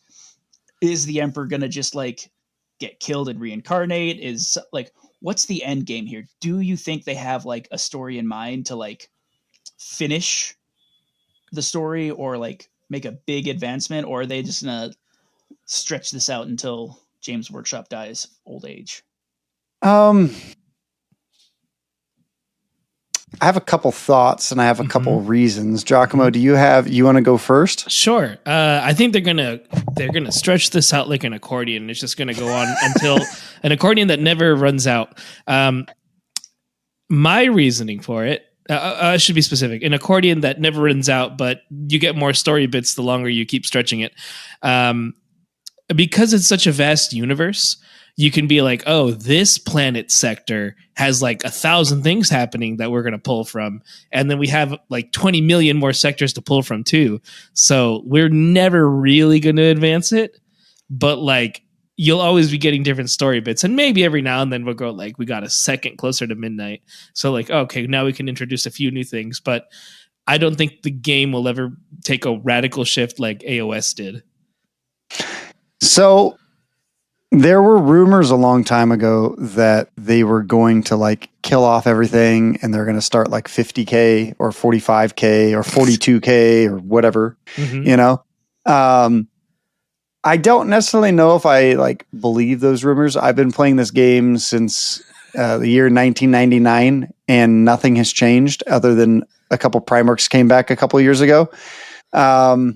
Is the Emperor gonna just like get killed and reincarnate? Is like, what's the end game here? Do you think they have like a story in mind to like finish the story or like make a big advancement, or are they just gonna stretch this out until James Workshop dies of old age? I have a couple thoughts and I have a couple reasons. Giacomo, do you want to go first? Sure. I think they're gonna stretch this out like an accordion. It's just gonna go on until an accordion that never runs out. My reasoning for it, I should be specific, an accordion that never runs out, but you get more story bits the longer you keep stretching it. Because it's such a vast universe, you can be like, oh, this planet sector has like 1,000 things happening that we're going to pull from. And then we have like 20 million more sectors to pull from too. So we're never really going to advance it. But like, you'll always be getting different story bits. And maybe every now and then we'll go like, we got a second closer to midnight. So like, okay, now we can introduce a few new things. But I don't think the game will ever take a radical shift like AOS did. So there were rumors a long time ago that they were going to like kill off everything and they're going to start like 50K or 45K or 42K or whatever, you know? I don't necessarily know if I like believe those rumors. I've been playing this game since the year 1999 and nothing has changed other than a couple Primarchs came back a couple years ago. I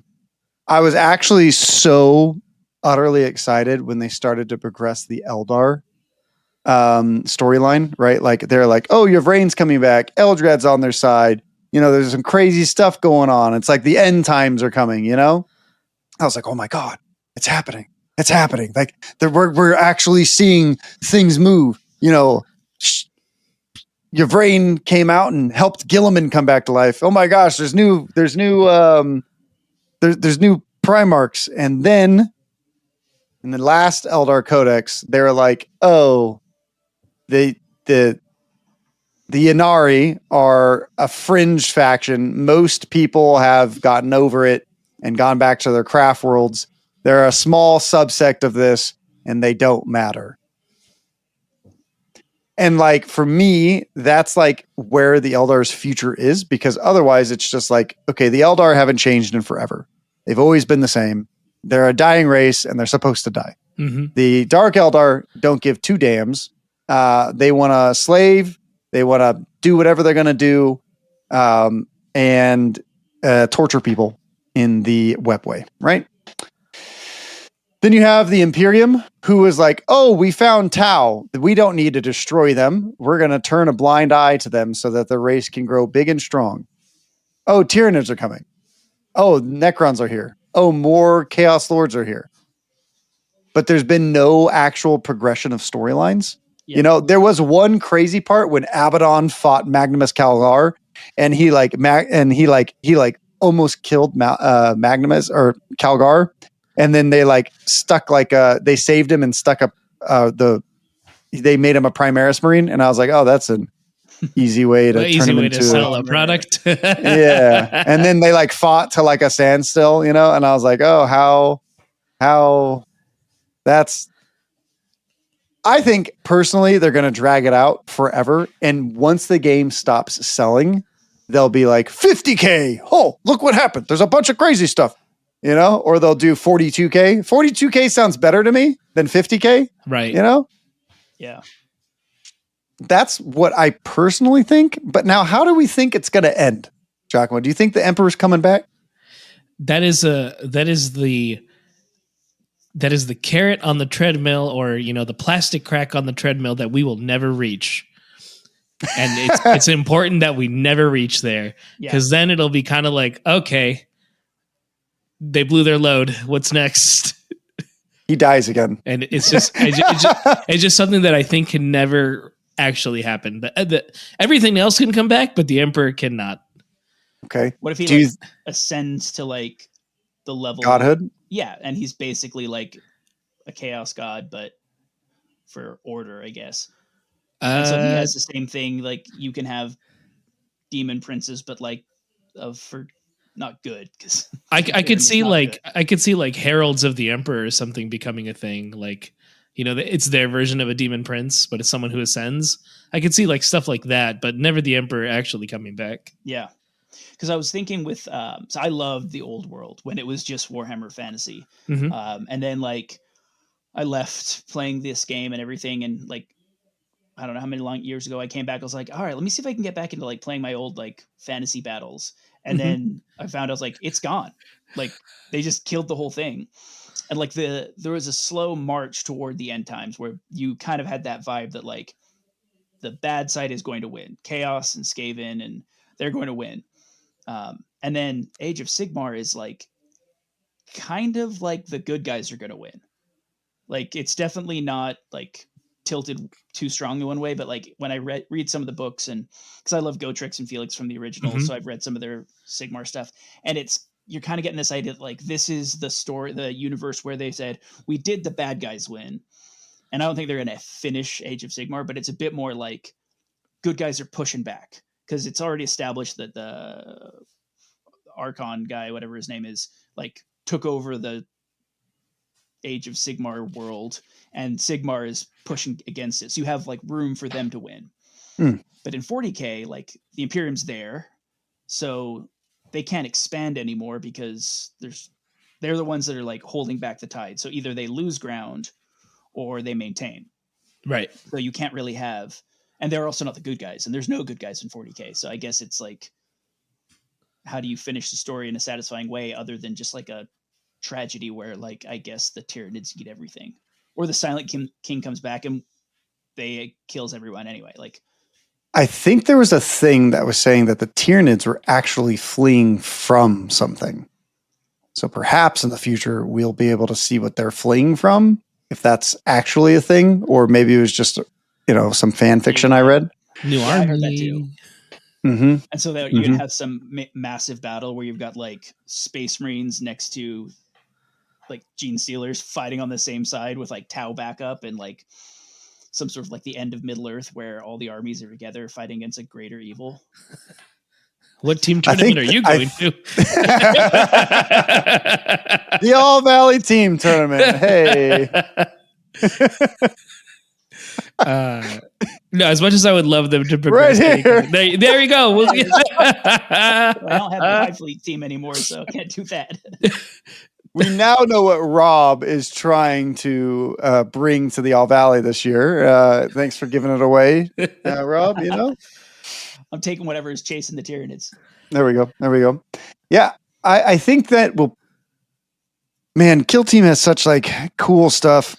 was actually so utterly excited when they started to progress the Eldar storyline, right? Like they're like, oh, you have Rain's coming back. Eldred's on their side. You know, there's some crazy stuff going on. It's like the end times are coming, you know? I was like, oh my God, it's happening. It's happening. Like we're actually seeing things move, you know. Yvrain came out and helped Gilliman come back to life. Oh my gosh, there's new Primarchs. And then in the last Eldar Codex, they're like, oh, the Inari are a fringe faction. Most people have gotten over it and gone back to their craft worlds. They're a small subsect of this, and they don't matter. And like for me, that's like where the Eldar's future is, because otherwise it's just like, okay, the Eldar haven't changed in forever. They've always been the same. They're a dying race and they're supposed to die. The Dark Eldar don't give two damns. They want to slave. They want to do whatever they're going to do and torture people in the web way, right? Then you have the Imperium, who is like, oh, we found Tau. We don't need to destroy them. We're going to turn a blind eye to them so that the race can grow big and strong. Oh, Tyranids are coming. Oh, Necrons are here. Oh, more Chaos Lords are here. But there's been no actual progression of storylines. Yeah. You know, there was one crazy part when Abaddon fought Magnimus Calgar, and he almost killed Magnimus or Calgar, and then they like stuck they saved him and stuck up they made him a Primaris Marine, and I was like, oh, that's an easy way to turn him into sell a product. Yeah, and then they like fought to like a standstill, you know, and I was like, oh, how that's. I think personally they're going to drag it out forever, and once the game stops selling, they'll be like 50K. Oh, look what happened! There's a bunch of crazy stuff, you know, or they'll do 42K. 42K sounds better to me than 50K, right? You know, yeah. That's what I personally think. But now, how do we think it's going to end, Giacomo? Do you think the Emperor's coming back? That is the carrot on the treadmill, or you know, the plastic crack on the treadmill that we will never reach. And it's important that we never reach there, because then it'll be kind of like, okay, they blew their load. What's next? He dies again, and it's just something that I think can never actually happen. Everything else can come back, but the Emperor cannot. Okay. What if he ascends to like the level godhood? Yeah, and he's basically like a chaos god, but for order, I guess. And so he has the same thing. Like you can have demon princes, but like for not good because I could see like Heralds of the Emperor or something becoming a thing. Like, it's their version of a demon prince, but it's someone who ascends. I could see like stuff like that, but never the Emperor actually coming back. Yeah. Because I was thinking with, so I loved the old world when it was just Warhammer Fantasy. Mhm. And then like I left playing this game and everything. And like, I don't know how many long years ago I came back. I was like, all right, let me see if I can get back into like playing my old like fantasy battles. And then I found I was like, it's gone. Like they just killed the whole thing. And like there was a slow march toward the end times where you kind of had that vibe that like the bad side is going to win. Chaos and Skaven, and they're going to win. And then Age of Sigmar is like kind of like the good guys are going to win. Like it's definitely not like tilted too strongly one way, but like when I read some of the books, and because I love Gotrek and Felix from the original, so I've read some of their Sigmar stuff, and you're kind of getting this idea that like this is the story, the universe where they said we did the bad guys win. And I don't think they're going to finish Age of Sigmar, but it's a bit more like good guys are pushing back because it's already established that the Archon guy, whatever his name is, like took over the Age of Sigmar world, and Sigmar is pushing against it. So you have like room for them to win. But in 40K, like the Imperium's there, so they can't expand anymore because they're the ones that are like holding back the tide. So either they lose ground or they maintain. Right. So you can't really have, and they're also not the good guys, and there's no good guys in 40K. So I guess it's like, how do you finish the story in a satisfying way other than just like a tragedy where like, I guess the Tyranids eat everything, or the Silent King comes back and they kills everyone anyway. Like, I think there was a thing that was saying that the Tyranids were actually fleeing from something. So perhaps in the future we'll be able to see what they're fleeing from, if that's actually a thing, or maybe it was just, some fan fiction I read. New I heard that too. Mm-hmm. And so that you'd have some massive battle where you've got like Space Marines next to like Gene Stealers fighting on the same side with like Tau backup, and like some sort of like the end of Middle Earth where all the armies are together fighting against a greater evil. What team tournament are you going to? The All Valley Team Tournament. Hey. No, as much as I would love them to progress, right here. There you go. I don't have the High Fleet team anymore, so I can't do that. We now know what Rob is trying to bring to the All Valley this year. Thanks for giving it away, Rob. I'm taking whatever is chasing the Tyranids. There we go. Yeah, I think that Kill Team has such like cool stuff.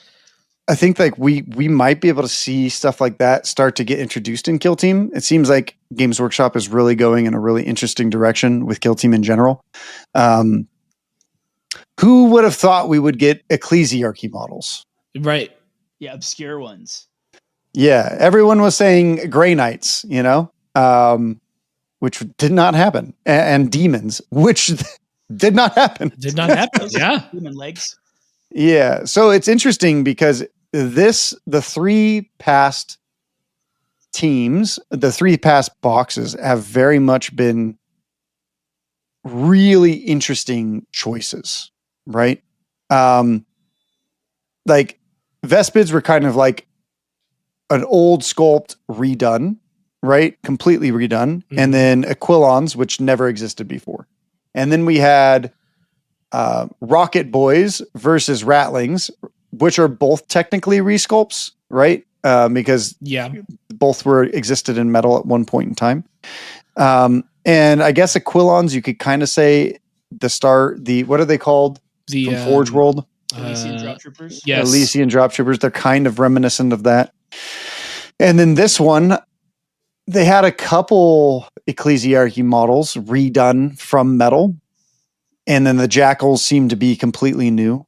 I think like we might be able to see stuff like that start to get introduced in Kill Team. It seems like Games Workshop is really going in a really interesting direction with Kill Team in general. Who would have thought we would get ecclesiarchy models? Right. Yeah, obscure ones. Yeah, everyone was saying Grey Knights, which did not happen, and demons, which did not happen. Yeah. Human legs. Yeah. So it's interesting because the three past teams, the three past boxes have very much been really interesting choices, right? Like Vespids were kind of like an old sculpt redone, right? Completely redone. Mm-hmm. And then Aquilons, which never existed before. And then we had Rocket Boys versus Ratlings, which are both technically resculpts, right? Because both were existed in metal at one point in time. And I guess Aquilons, you could kind of say what are they called? From Forge World? Elysian Drop Troopers. Yes. Elysian Drop Troopers. They're kind of reminiscent of that. And then this one, they had a couple ecclesiarchy models redone from metal. And then the Jackals seem to be completely new.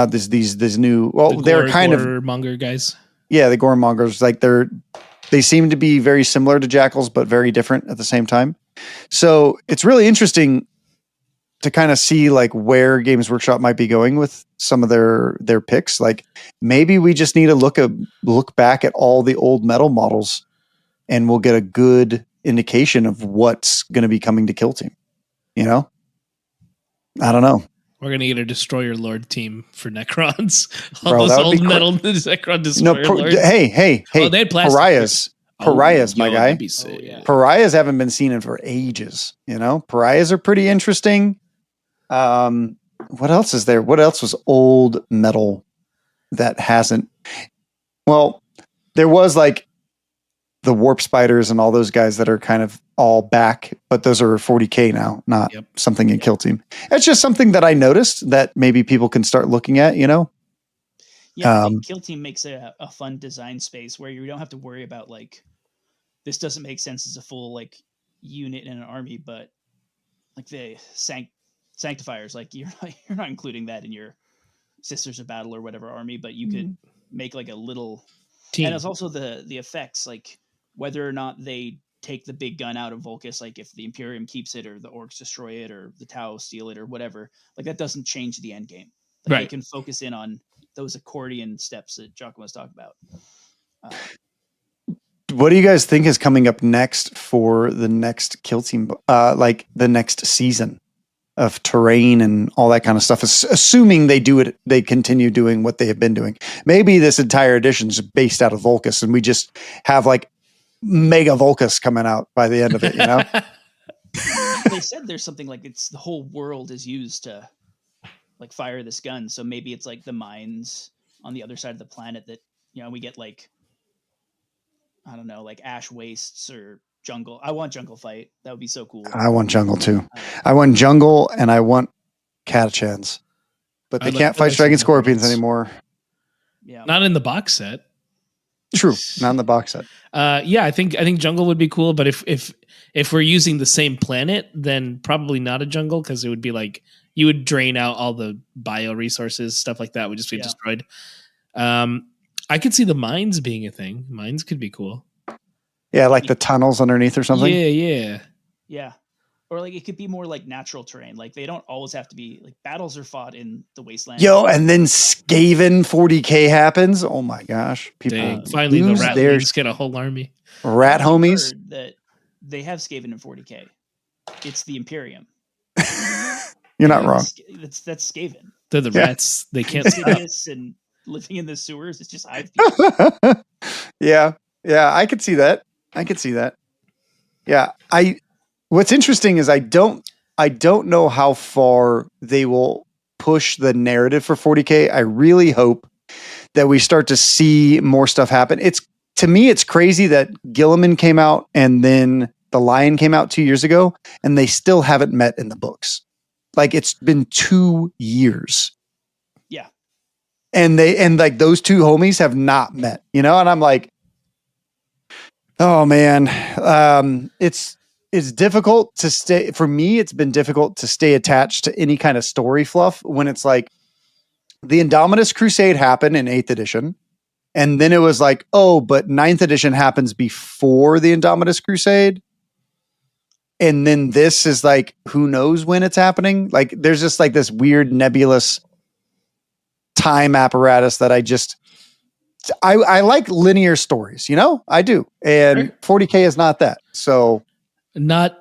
These new, they're kind of Monger guys. Yeah, the Goremongers, like they seem to be very similar to Jackals, but very different at the same time. So it's really interesting to kind of see like where Games Workshop might be going with some of their picks. Like maybe we just need to look back at all the old metal models, and we'll get a good indication of what's going to be coming to Kill Team. I don't know. We're gonna get a Destroyer Lord team for Necrons. All Bro, those that would be old metal Necron Destroyer Lords. Hey, Oh, they had plastic. pariahs. Pariahs, my guy. That'd be sick. yeah. Pariahs haven't been seen in for ages. Pariahs are pretty interesting. What else is there? What else was old metal that hasn't? Well, there was like the Warp Spiders and all those guys that are kind of all back, but those are 40K now, not something in Kill Team. It's just something that I noticed that maybe people can start looking at, Yeah, I think Kill Team makes a fun design space where you don't have to worry about like, this doesn't make sense as a full like unit in an army, but like the Sanctifiers, like you're not including that in your Sisters of Battle or whatever army, but you could make like a little team. And it's also the effects, like whether or not they take the big gun out of Volcus, like if the Imperium keeps it or the Orcs destroy it or the Tau steal it or whatever, like that doesn't change the end game. Like Right. They can focus in on those accordion steps that Giacomo was talking about. What do you guys think is coming up next for the next Kill Team, like the next season of terrain and all that kind of stuff? Assuming they continue doing what they have been doing. Maybe this entire edition is based out of Volcus, and we just have like mega Volcus coming out by the end of it. They said there's something like it's the whole world is used to like fire this gun, so maybe it's like the mines on the other side of the planet that we get like, I don't know, like ash wastes or jungle. I want jungle fight. That would be so cool. I want jungle too. I want jungle and I want catachans, but they can't fight dragon scorpions anymore. Yeah, not in the box set. True, not in the box set. Yeah, I think jungle would be cool, but if we're using the same planet, then probably not a jungle, because it would be like you would drain out all the bio resources, stuff like that would just be destroyed. I could see the mines being a thing. Mines could be cool. Yeah, like the tunnels underneath or something. Yeah. Or like it could be more like natural terrain. Like they don't always have to be like battles are fought in the wasteland. And then Skaven 40K happens. Oh my gosh! People finally the rat leagues get a whole army. Rat homies. That they have Skaven in 40K. It's the Imperium. You're not wrong. That's Skaven. They're the rats. They can't stop. And living in the sewers. It's just hive people. Yeah, I could see that. Yeah, what's interesting is I don't know how far they will push the narrative for 40K. I really hope that we start to see more stuff happen. To me, it's crazy that Gilliman came out and then The Lion came out 2 years ago, and they still haven't met in the books. Like it's been 2 years. Yeah. And like those two homies have not met, and I'm like, oh man, it's difficult to stay. For me, it's been difficult to stay attached to any kind of story fluff when it's like the Indominus Crusade happened in 8th edition. And then it was like, oh, but 9th edition happens before the Indominus Crusade. And then this is like, who knows when it's happening? Like, there's just like this weird nebulous time apparatus that I like linear stories, I do. And 40K is not that. So not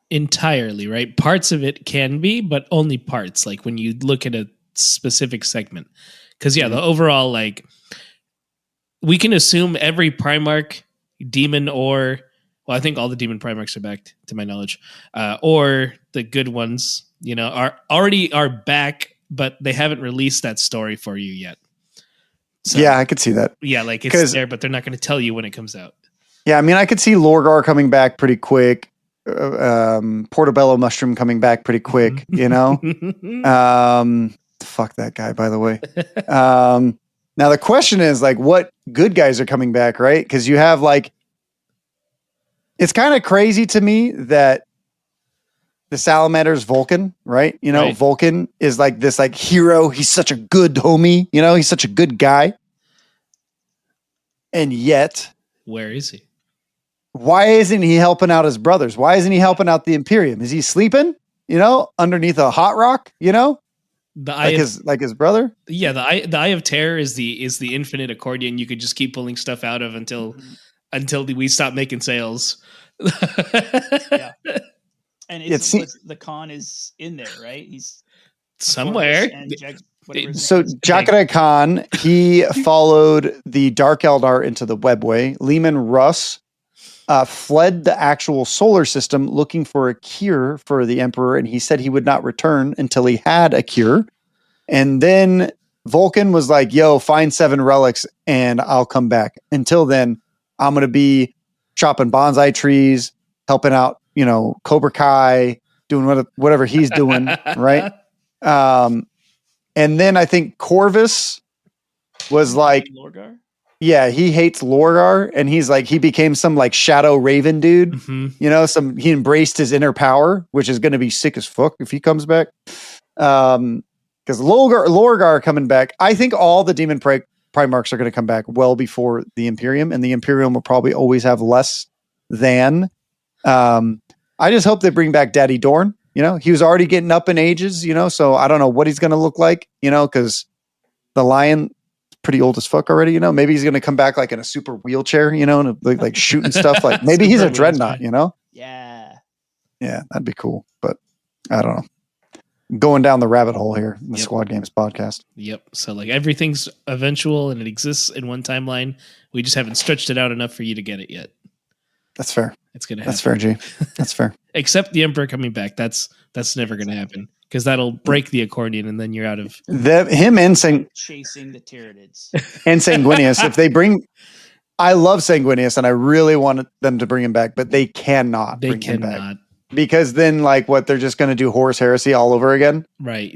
entirely, right? Parts of it can be, but only parts, like when you look at a specific segment. Because the overall, like, we can assume every Primarch, demon, I think all the demon Primarchs are back to my knowledge, or the good ones, are back, but they haven't released that story for you yet. So, yeah, I could see that. Yeah, like it's there, but they're not going to tell you when it comes out. Yeah, I mean, I could see Lorgar coming back pretty quick. Portobello Mushroom coming back pretty quick, Fuck that guy, by the way. Now the question is like, what good guys are coming back, right? Because you have like, it's kind of crazy to me that the Salamander's Vulcan, right? Right. Vulcan is like this like hero. He's such a good homie, he's such a good guy. And yet, where is he? Why isn't he helping out his brothers? Why isn't he helping out the Imperium? Is he sleeping, underneath a hot rock, like his brother? Yeah. The Eye of Terror is the infinite accordion. You could just keep pulling stuff out of until we stop making sales. Yeah. And the con is in there, right? somewhere. And whatever his So name is. Dakotah Khan, he followed the Dark Eldar into the Webway. Lehman Russ fled the actual solar system looking for a cure for the Emperor, and he said he would not return until he had a cure. And then Vulcan was like, yo, find 7 relics and I'll come back. Until then, I'm going to be chopping bonsai trees, helping out, Cobra Kai, doing whatever he's doing, right? And then I think Corvus was like, Lorgar? yeah, he hates Lorgar, and he's like, he became some like shadow raven dude. Mm-hmm. He embraced his inner power, which is going to be sick as fuck if he comes back. Because Lorgar coming back, I think all the demon Primarchs are going to come back well before the Imperium, and the Imperium will probably always have less than. I just hope they bring back Daddy Dorn. He was already getting up in ages, so I don't know what he's going to look like, because the lion is pretty old as fuck already, maybe he's going to come back like in a super wheelchair, and like shooting stuff. Like maybe he's a dreadnought, Yeah. Yeah, that'd be cool. But I don't know. Going down the rabbit hole here in the Squad Games podcast. Yep. So like everything's eventual and it exists in one timeline. We just haven't stretched it out enough for you to get it yet. That's fair. It's gonna happen. That's fair, G. That's fair. Except the Emperor coming back. That's never gonna happen because that'll break the accordion and then you're out of him and chasing the Tyranids and Sanguinius. If they bring, I love Sanguinius and I really want them to bring him back, but they cannot. They bring him cannot. back. Because then, they're just going to do Horus Heresy all over again. Right.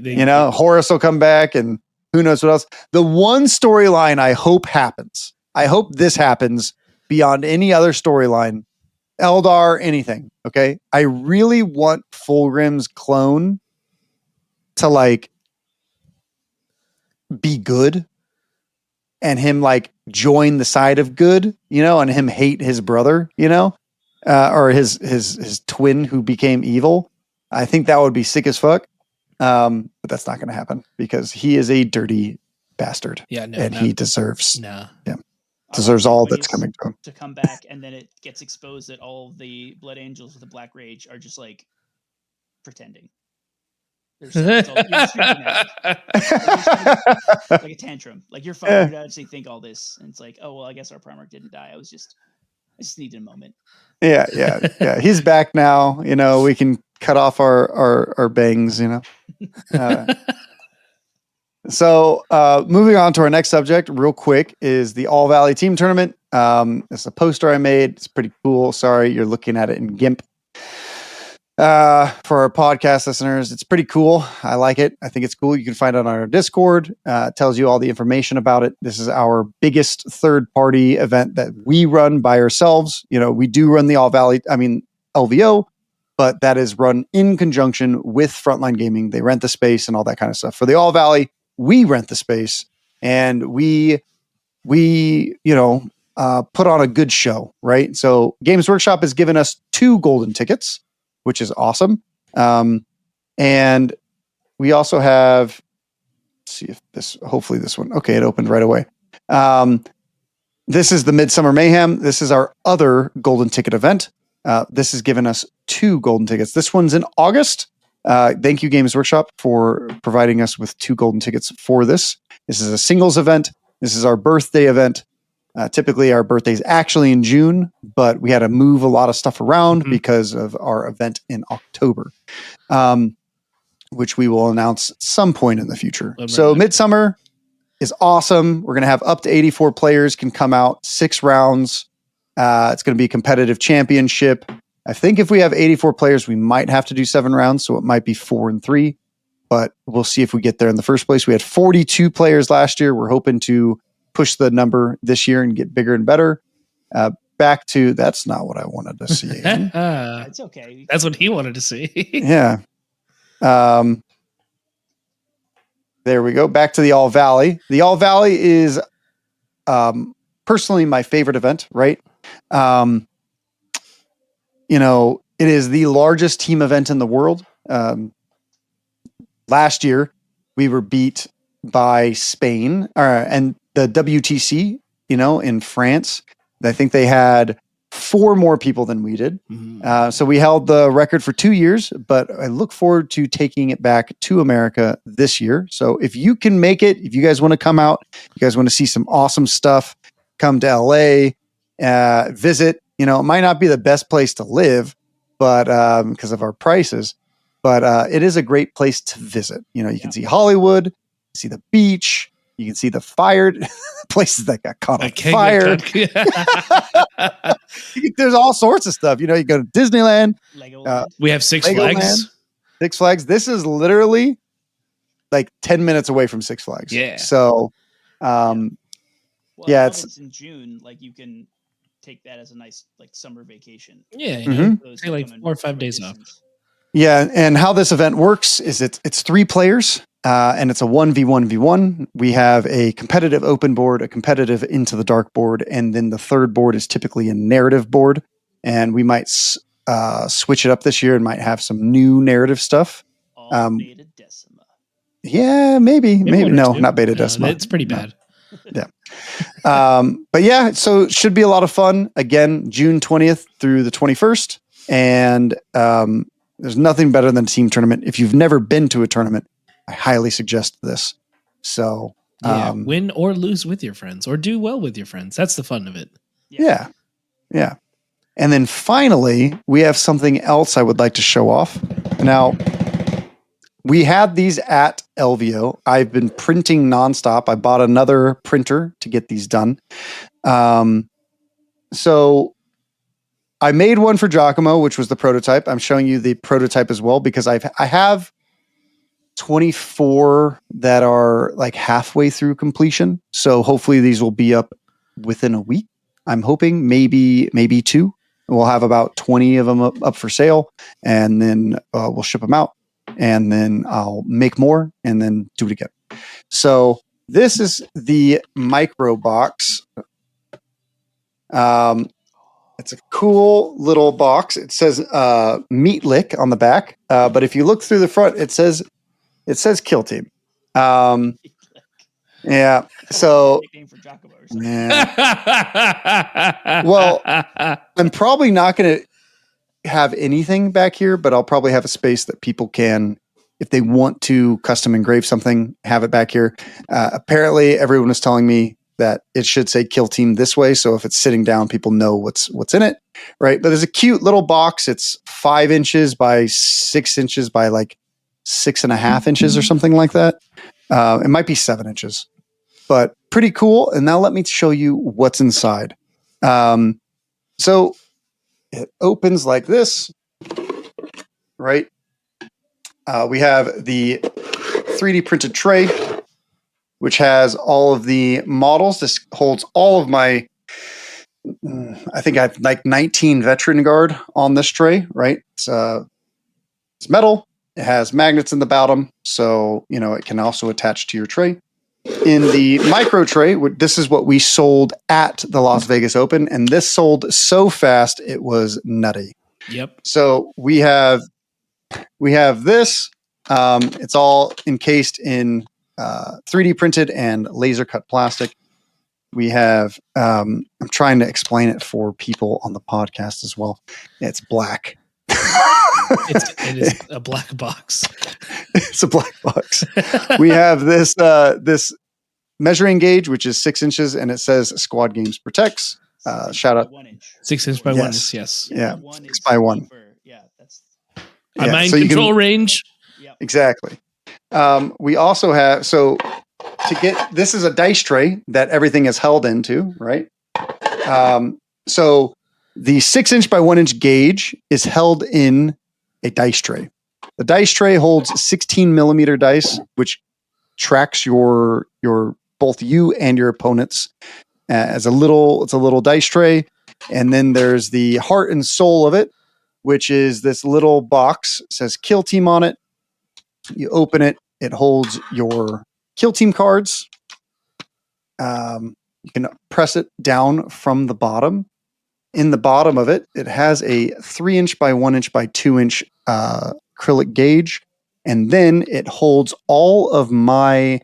Horus will come back and who knows what else. The one storyline I hope happens, I hope this happens beyond any other storyline, Eldar, anything. Okay. I really want Fulgrim's clone to be good and him join the side of good, and him hate his brother, or his twin who became evil. I think that would be sick as fuck. But that's not going to happen because he is a dirty bastard. Yeah, no, and he deserves. No. Yeah, deserves all that's coming to him. To come back, and then it gets exposed that all of the Blood Angels with the Black Rage are just pretending. They're just like a tantrum. Like you're fine. You actually think all this, and it's like, oh well, I guess our Primarch didn't die. I just needed a moment. Yeah. He's back now. We can cut off our bangs. So moving on to our next subject, real quick, is the All Valley Team Tournament. It's a poster I made. It's pretty cool. Sorry, you're looking at it in GIMP. For our podcast listeners, it's pretty cool. I like it. I think it's cool. You can find it on our Discord. It tells you all the information about it. This is our biggest third-party event that we run by ourselves. We do run the LVO, but that is run in conjunction with Frontline Gaming. They rent the space and all that kind of stuff. For the All Valley, we rent the space and we put on a good show, right? So Games Workshop has given us 2 golden tickets, which is awesome. And we also have, let's see if hopefully this one, okay, it opened right away. This is the Midsummer Mayhem. This is our other golden ticket event. This has given us 2 golden tickets. This one's in August. Thank you, Games Workshop, for providing us with 2 golden tickets for this. This is a singles event. This is our birthday event. Typically, our birthday is actually in June, but we had to move a lot of stuff around because of our event in October, which we will announce at some point in the future. So Midsummer is awesome. We're going to have up to 84 players can come out, 6 rounds. It's going to be a competitive championship. I think if we have 84 players, we might have to do 7 rounds. So it might be 4 and 3, but we'll see if we get there in the first place. We had 42 players last year. We're hoping to push the number this year and get bigger and better. Back to, that's not what I wanted to see. It's okay. That's what he wanted to see. Yeah. There we go. Back to the All Valley. The All Valley is personally my favorite event, right? It is the largest team event in the world. Last year, we were beat by Spain and the WTC, in France. I think they had 4 more people than we did. So we held the record for 2 years, but I look forward to taking it back to America this year. So if you can make it, if you guys want to come out, you guys want to see some awesome stuff, come to LA, visit. You know, it might not be the best place to live, but because of our prices, but it is a great place to visit. You know, you can see Hollywood, see the beach, you can see the fired places that got caught on fire. There's all sorts of stuff. You know, you go to Disneyland. We have Six Legoland, Flags. Six Flags. This is literally like 10 minutes away from Six Flags. Yeah. So, Well, yeah, it's in June. Like you can take that as a nice like summer vacation. Yeah, you know, take like 4 or 5 days off. Yeah, and how this event works is it's 3 players, and it's a 1v1v1. We have a competitive open board, a competitive into the dark board, and then the third board is typically a narrative board. And we might switch it up this year and might have some new narrative stuff. Beta Decima. Yeah, maybe no, not Beta No, Decima. it's pretty bad. Yeah. But yeah, so it should be a lot of fun. Again, June 20th through the 21st. And there's nothing better than a team tournament. If you've never been to a tournament, I highly suggest this. So win or lose with your friends, or do well with your friends. That's the fun of it. Yeah. And then finally, we have something else I would like to show off. Now, we had these at LVO. I've been printing nonstop. I bought another printer to get these done. So I made one for Giacomo, which was the prototype. I'm showing you the prototype as well because I have 24 that are like halfway through completion. So hopefully these will be up within a week. I'm hoping maybe 2. We'll have about 20 of them up for sale, and then we'll ship them out, and then I'll make more and then do it again. So this is the micro box. It's a cool little box. It says Meat Lick on the back, but if you look through the front, it says Kill Team. Yeah. So, yeah. Well, I'm probably not going to have anything back here, but I'll probably have a space that people can, if they want to custom engrave something, have it back here. Apparently, everyone is telling me that it should say Kill Team this way. So if it's sitting down, people know what's in it, right? But there's a cute little box. It's 5 inches by 6 inches by like 6.5 inches or something like that. It might be 7 inches, but pretty cool. And now let me show you what's inside. So it opens like this, right? We have the 3D printed tray, which has all of the models. This holds all of my, I think I have like 19 Veteran Guard on this tray, right? It's metal. It has magnets in the bottom, so, you know, it can also attach to your tray. In the micro tray, this is what we sold at the Las Vegas Open, and this sold so fast, it was nutty. Yep. So we have this. It's all encased in 3D printed and laser cut plastic. We have, I'm trying to explain it for people on the podcast as well. It's black. It is a black box. It's a black box. We have this measuring gauge, which is 6 inches, and it says Squad Games Protects. Shout out 1 inch. 6 inches by Yes. 1 inch. Yes. Yeah, 1 6 by 1. Yeah, that's A mind so you control can- range. Exactly. We also have, so to get, this is a dice tray that everything is held into, right? So the 6 inch by 1 inch gauge is held in a dice tray. The dice tray holds 16 millimeter dice, which tracks your both you and your opponents it's a little dice tray. And then there's the heart and soul of it, which is this little box. It says Kill Team on it. You open it. It holds your Kill Team cards. You can press it down from the bottom. In the bottom of it, it has a 3 inch by 1 inch by 2 inch acrylic gauge. And then it holds all of my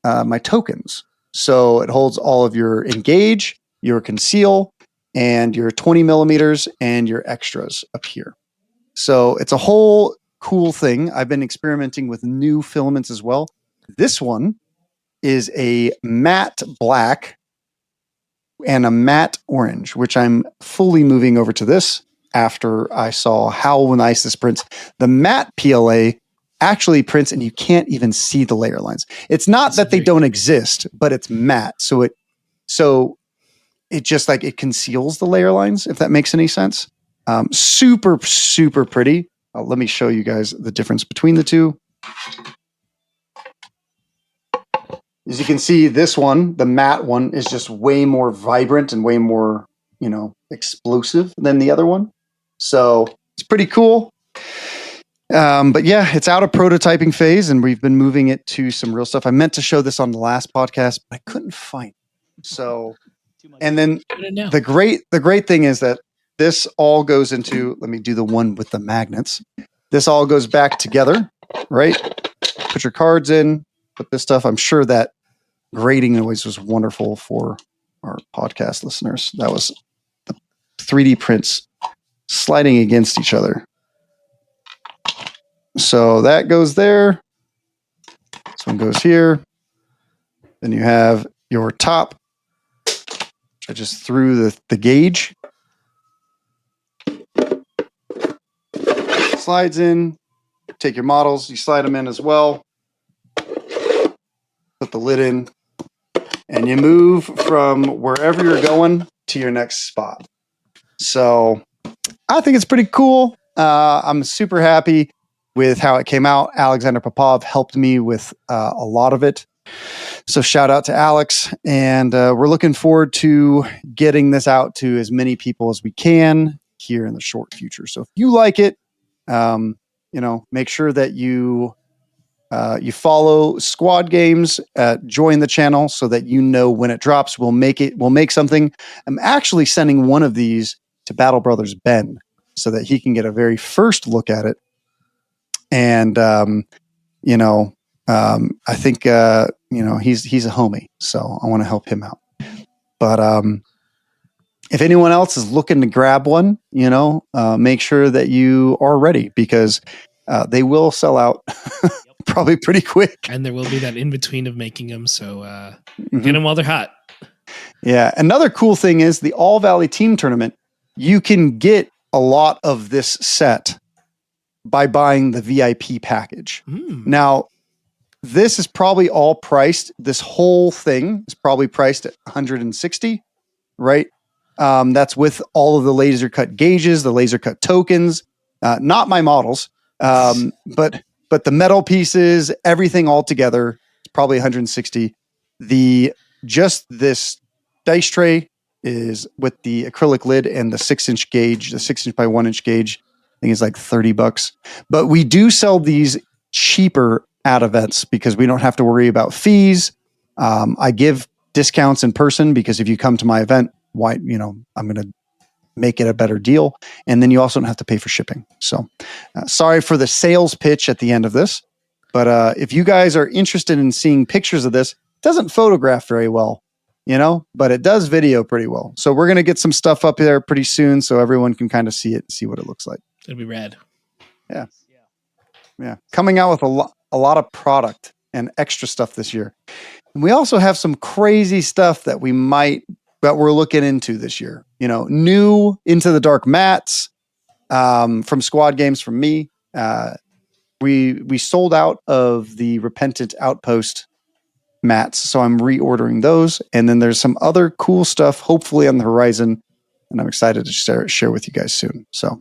my tokens. So it holds all of your engage, your conceal, and your 20 millimeters and your extras up here. So it's a whole cool thing. I've been experimenting with new filaments as well. This one is a matte black and a matte orange, which I'm fully moving over to this after I saw how nice this prints. The matte PLA actually prints and you can't even see the layer lines. It's not that they don't exist, but it's matte. So it just like it conceals the layer lines, if that makes any sense. Super, super pretty. Let me show you guys the difference between the two. As you can see, this one, the matte one, is just way more vibrant and way more, explosive than the other one. So it's pretty cool. But yeah, it's out of prototyping phase and we've been moving it to some real stuff. I meant to show this on the last podcast, but I couldn't find it. So, and then the great thing is that this all goes into, let me do the one with the magnets. This all goes back together, right? Put your cards in, put this stuff. I'm sure that grating noise was wonderful for our podcast listeners. That was the 3D prints sliding against each other. So that goes there. This one goes here. Then you have your top. I just threw the gauge. Slides in. Take your models. You slide them in as well. Put the lid in. And you move from wherever you're going to your next spot. So I think it's pretty cool. I'm super happy with how it came out. Alexander Popov helped me with a lot of it. So shout out to Alex. And we're looking forward to getting this out to as many people as we can here in the short future. So if you like it, make sure that you follow Squad Games, join the channel so that you know when it drops. We'll make something. I'm actually sending one of these to Battle Brothers Ben so that he can get a very first look at it. And I think he's a homie, so I want to help him out. But if anyone else is looking to grab one, make sure that you are ready because they will sell out probably pretty quick. And there will be that in between of making them, so get them while they're hot. Yeah. Another cool thing is the All Valley Team Tournament. You can get a lot of this set by buying the VIP package. Now, this is probably all priced. This whole thing is probably priced at $160, right? That's with all of the laser cut gauges, the laser cut tokens, not my models, but the metal pieces, everything all together. It's probably 160. Just this dice tray is with the acrylic lid and the 6-inch gauge, the 6-inch by 1-inch gauge. I think it's like $30. But we do sell these cheaper at events because we don't have to worry about fees. I give discounts in person because if you come to my event, I'm going to make it a better deal. And then you also don't have to pay for shipping. So sorry for the sales pitch at the end of this. But if you guys are interested in seeing pictures of this, it doesn't photograph very well, but it does video pretty well. So we're going to get some stuff up there pretty soon so everyone can kind of see it and see what it looks like. It'll be rad. Yeah. Coming out with a lot of product and extra stuff this year. And we also have some crazy stuff that we're looking into this year. New Into the Dark mats from Squad Games from me. We sold out of the Repentant Outpost mats, so I'm reordering those. And then there's some other cool stuff, hopefully on the horizon, and I'm excited to share with you guys soon. So,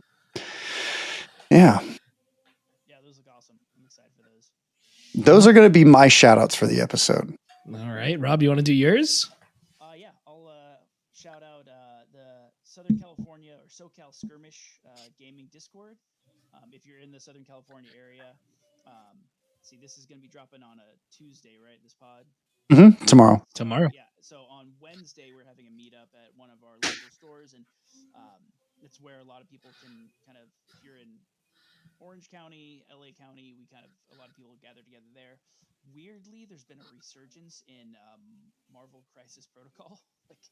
yeah. Those look awesome. I'm excited for those. Those are going to be my shout outs for the episode. All right, Rob, you want to do yours? I'll shout out the Southern California or SoCal Skirmish Gaming Discord. If you're in the Southern California area, this is going to be dropping on a Tuesday, right? This pod? Tomorrow. Yeah. So on Wednesday, we're having a meetup at one of our local stores, and it's where a lot of people can kind of, if you're in Orange County, LA County, a lot of people gather together there. Weirdly, there's been a resurgence in Marvel Crisis Protocol. It's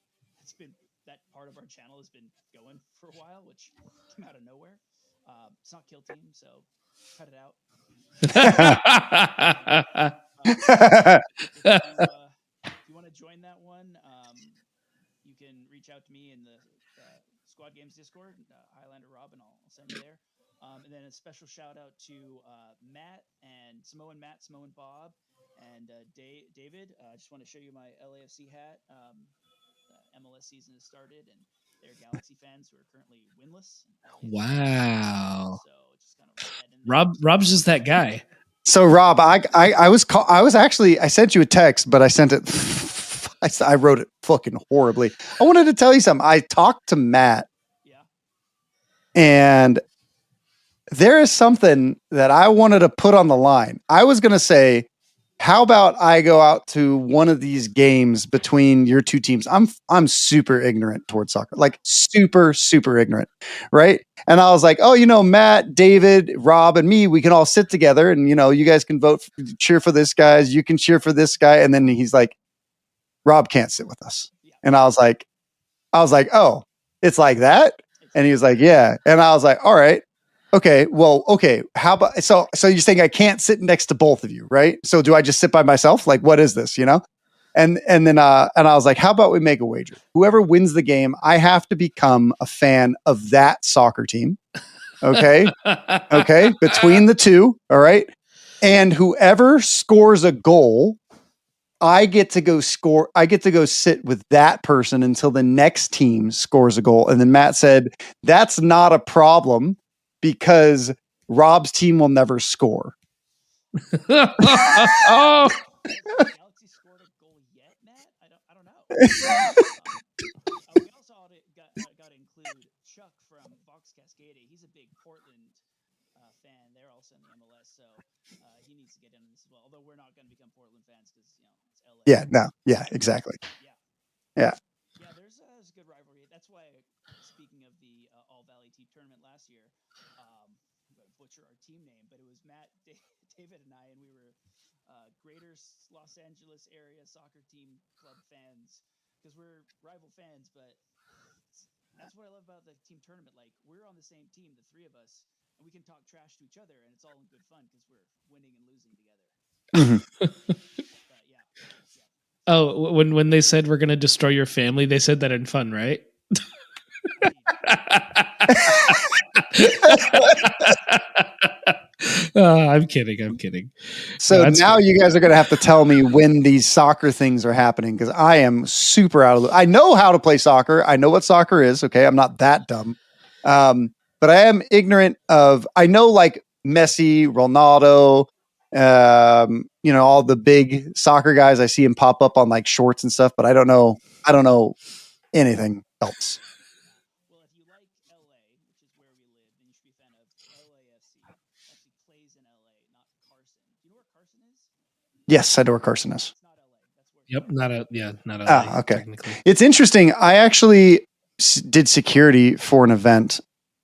been that part of our channel has been going for a while, which came out of nowhere. It's not Kill Team, so cut it out. If you want to join that one, you can reach out to me in the Squad Games Discord, Highlander Rob, and I'll send you there. And then a special shout out to Matt and Samoan Bob, and David. I just want to show you my LAFC hat. MLS season has started, and they're Galaxy fans who are currently winless. Wow. So just kind of Rob's just that guy. So Rob, I sent you a text, but I sent it. I wrote it fucking horribly. I wanted to tell you something. I talked to Matt, and there is something that I wanted to put on the line. I was going to say, how about I go out to one of these games between your two teams? I'm super ignorant towards soccer, like super, super ignorant. Right. And I was like, oh, Matt, David, Rob, and me, we can all sit together and, you guys can cheer for this guy. You can cheer for this guy. And then he's like, Rob can't sit with us. And I was like, oh, it's like that. And he was like, yeah. And I was like, all right. Okay. How about, so you're saying I can't sit next to both of you, right? So do I just sit by myself? Like, what is this, And then I was like, how about we make a wager? Whoever wins the game, I have to become a fan of that soccer team. Okay. Okay. Between the two. All right. And whoever scores a goal, I get to go sit with that person until the next team scores a goal. And then Matt said, that's not a problem, because Rob's team will never score. Oh. Galaxy scored a goal yet, Matt? I don't know. We also got to include Chuck from Vox Cascadia. He's a big Portland fan. They're also in the MLS, so he needs to get in this as well. Although we're not going to become Portland fans because it's LA. Yeah, no, yeah, exactly. Yeah. Yeah, there's a good rivalry. That's why, speaking of the All Valley Team tournament last year, I'm going to butcher our team name, but it was Matt, David, and I, and we were Greater Los Angeles area soccer team club fans, because we're rival fans. But that's what I love about the team tournament. Like, we're on the same team, the three of us, and we can talk trash to each other, and it's all in good fun because we're winning and losing together. But yeah. Oh, when they said we're going to destroy your family, they said that in fun, right? I'm kidding. So now funny. You guys are going to have to tell me when these soccer things are happening, because I am super out of the. I know how to play soccer. I know what soccer is. Okay, I'm not that dumb, but I am ignorant of. I know like Messi, Ronaldo, all the big soccer guys. I see them pop up on like shorts and stuff, but I don't know anything else. Well, if you like LA, which is where we live, then you should be a fan of LAFC. Actually plays in LA, not Carson. Do you know where Carson is? Yes, I know where Carson is. It's not LA. That's where. Yep, not LA. Okay. It's interesting. I actually did security for an event,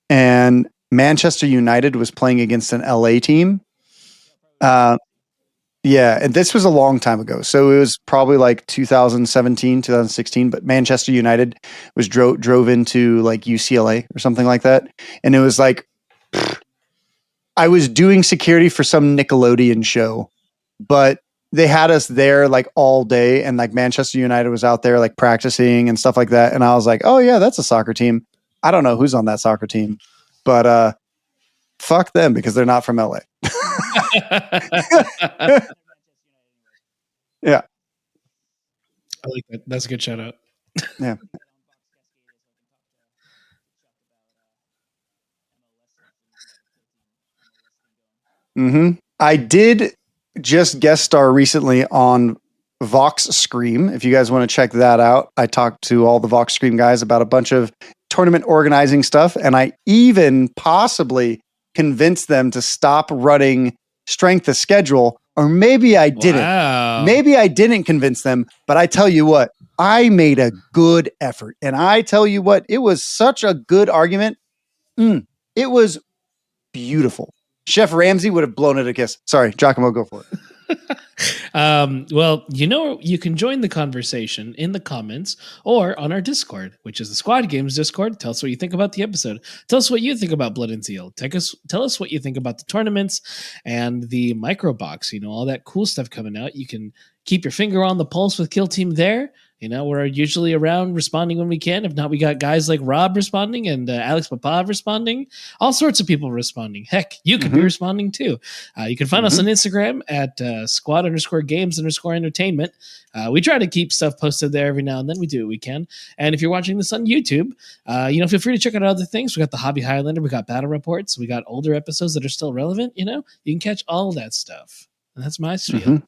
and Manchester United was playing against an LA team. Yeah, and this was a long time ago. So it was probably like 2017, 2016, but Manchester United was drove into like UCLA or something like that. And it was like, I was doing security for some Nickelodeon show, but they had us there like all day, and like Manchester United was out there like practicing and stuff like that. And I was like, oh yeah, that's a soccer team. I don't know who's on that soccer team, but fuck them, because they're not from LA. Yeah. I like that. That's a good shout out. Yeah. I did just guest star recently on Vox Scream. If you guys want to check that out, I talked to all the Vox Scream guys about a bunch of tournament organizing stuff, and I even possibly convinced them to stop running Strength of Schedule, or maybe I didn't. Wow. Maybe I didn't convince them, but I tell you what, I made a good effort. And I tell you what, it was such a good argument. It was beautiful. Chef Ramsay would have blown it a kiss. Sorry, Giacomo, go for it. Well, you can join the conversation in the comments or on our Discord, which is the Squad Games Discord. Tell us what you think about the episode. Tell us what you think about Blood and Zeal. Tell us what you think about the tournaments and the micro box. All that cool stuff coming out. You can keep your finger on the pulse with Kill Team there. We're usually around responding when we can. If not, we got guys like Rob responding and Alex Popov responding. All sorts of people responding. Heck, you could be responding too. You can find us on Instagram at squad_games_entertainment. We try to keep stuff posted there every now and then. We do what we can. And if you're watching this on YouTube, feel free to check out other things. We got the Hobby Highlander. We got battle reports. We got older episodes that are still relevant. You can catch all that stuff. And that's my spiel.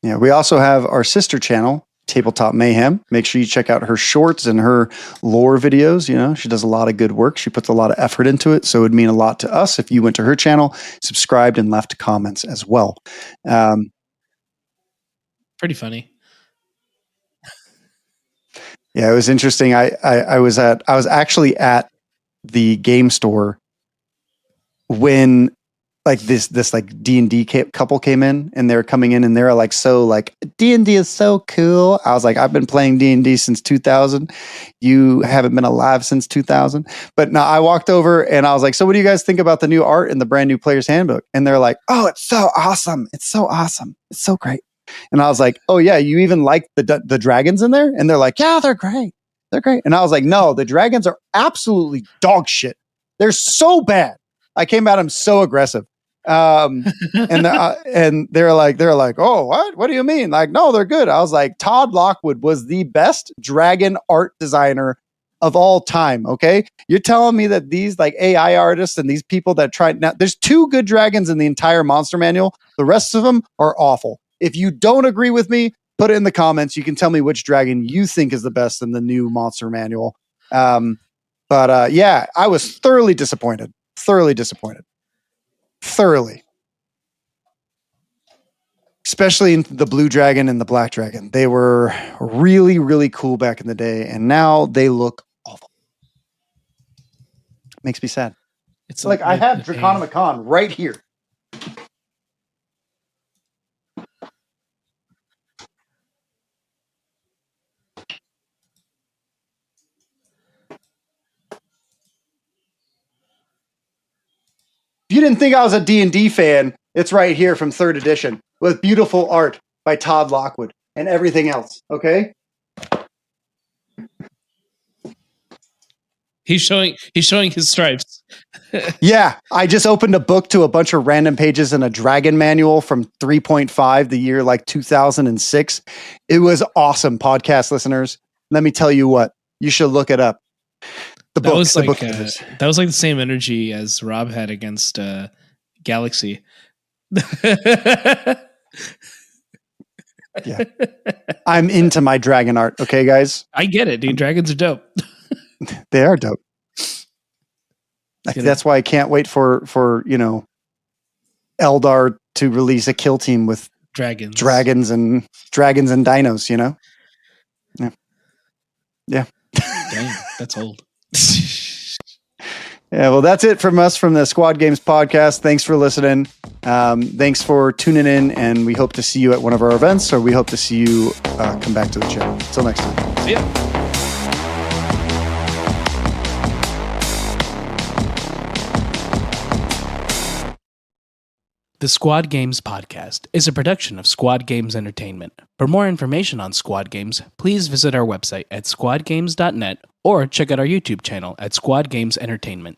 Yeah, we also have our sister channel, Tabletop Mayhem. Make sure you check out her shorts and her lore videos. She does a lot of good work. She puts a lot of effort into it. So it would mean a lot to us if you went to her channel, subscribed, and left comments as well. Pretty funny. Yeah, it was interesting. I was actually at the game store when this like D&D couple came in, and they were coming in and they're like, so like D&D is so cool. I was like, I've been playing D&D since 2000. You haven't been alive since 2000. But no, I walked over and I was like, so what do you guys think about the new art in the brand new player's handbook? And they're like, oh, it's so awesome. It's so awesome. It's so great. And I was like, oh yeah, you even like the dragons in there? And they're like, yeah, they're great. They're great. And I was like, no, the dragons are absolutely dog shit. They're so bad. I came at them so aggressive. And they're like, oh, what do you mean? Like, no, they're good. I was like, Todd Lockwood was the best dragon art designer of all time. Okay. You're telling me that these like AI artists and these people that tried now, there's 2 good dragons in the entire monster manual. The rest of them are awful. If you don't agree with me, put it in the comments. You can tell me which dragon you think is the best in the new monster manual. Yeah, I was thoroughly disappointed. Thoroughly. Especially in the blue dragon and the black dragon. They were really, really cool back in the day, and now they look awful. Makes me sad. It's like I have Draconomicon right here. If you didn't think I was a D&D fan, it's right here from 3rd edition with beautiful art by Todd Lockwood and everything else. Okay. He's showing his stripes. Yeah. I just opened a book to a bunch of random pages in a dragon manual from 3.5, the year like 2006. It was awesome, podcast listeners. Let me tell you what, you should look it up. That was like the same energy as Rob had against Galaxy. Yeah, I'm into my dragon art. Okay, guys, I get it, dude. Dragons are dope. They are dope. That's why I can't wait for Eldar to release a kill team with dragons and dinos. Yeah. Dang, that's old. Yeah, well, that's it from us from the Squad Games podcast. Thanks for listening. Thanks for tuning in, and we hope to see you at one of our events, or we hope to see you come back to the channel. Until next time. See ya. The Squad Games podcast is a production of Squad Games Entertainment. For more information on Squad Games, please visit our website at squadgames.net or check out our YouTube channel at Squad Games Entertainment.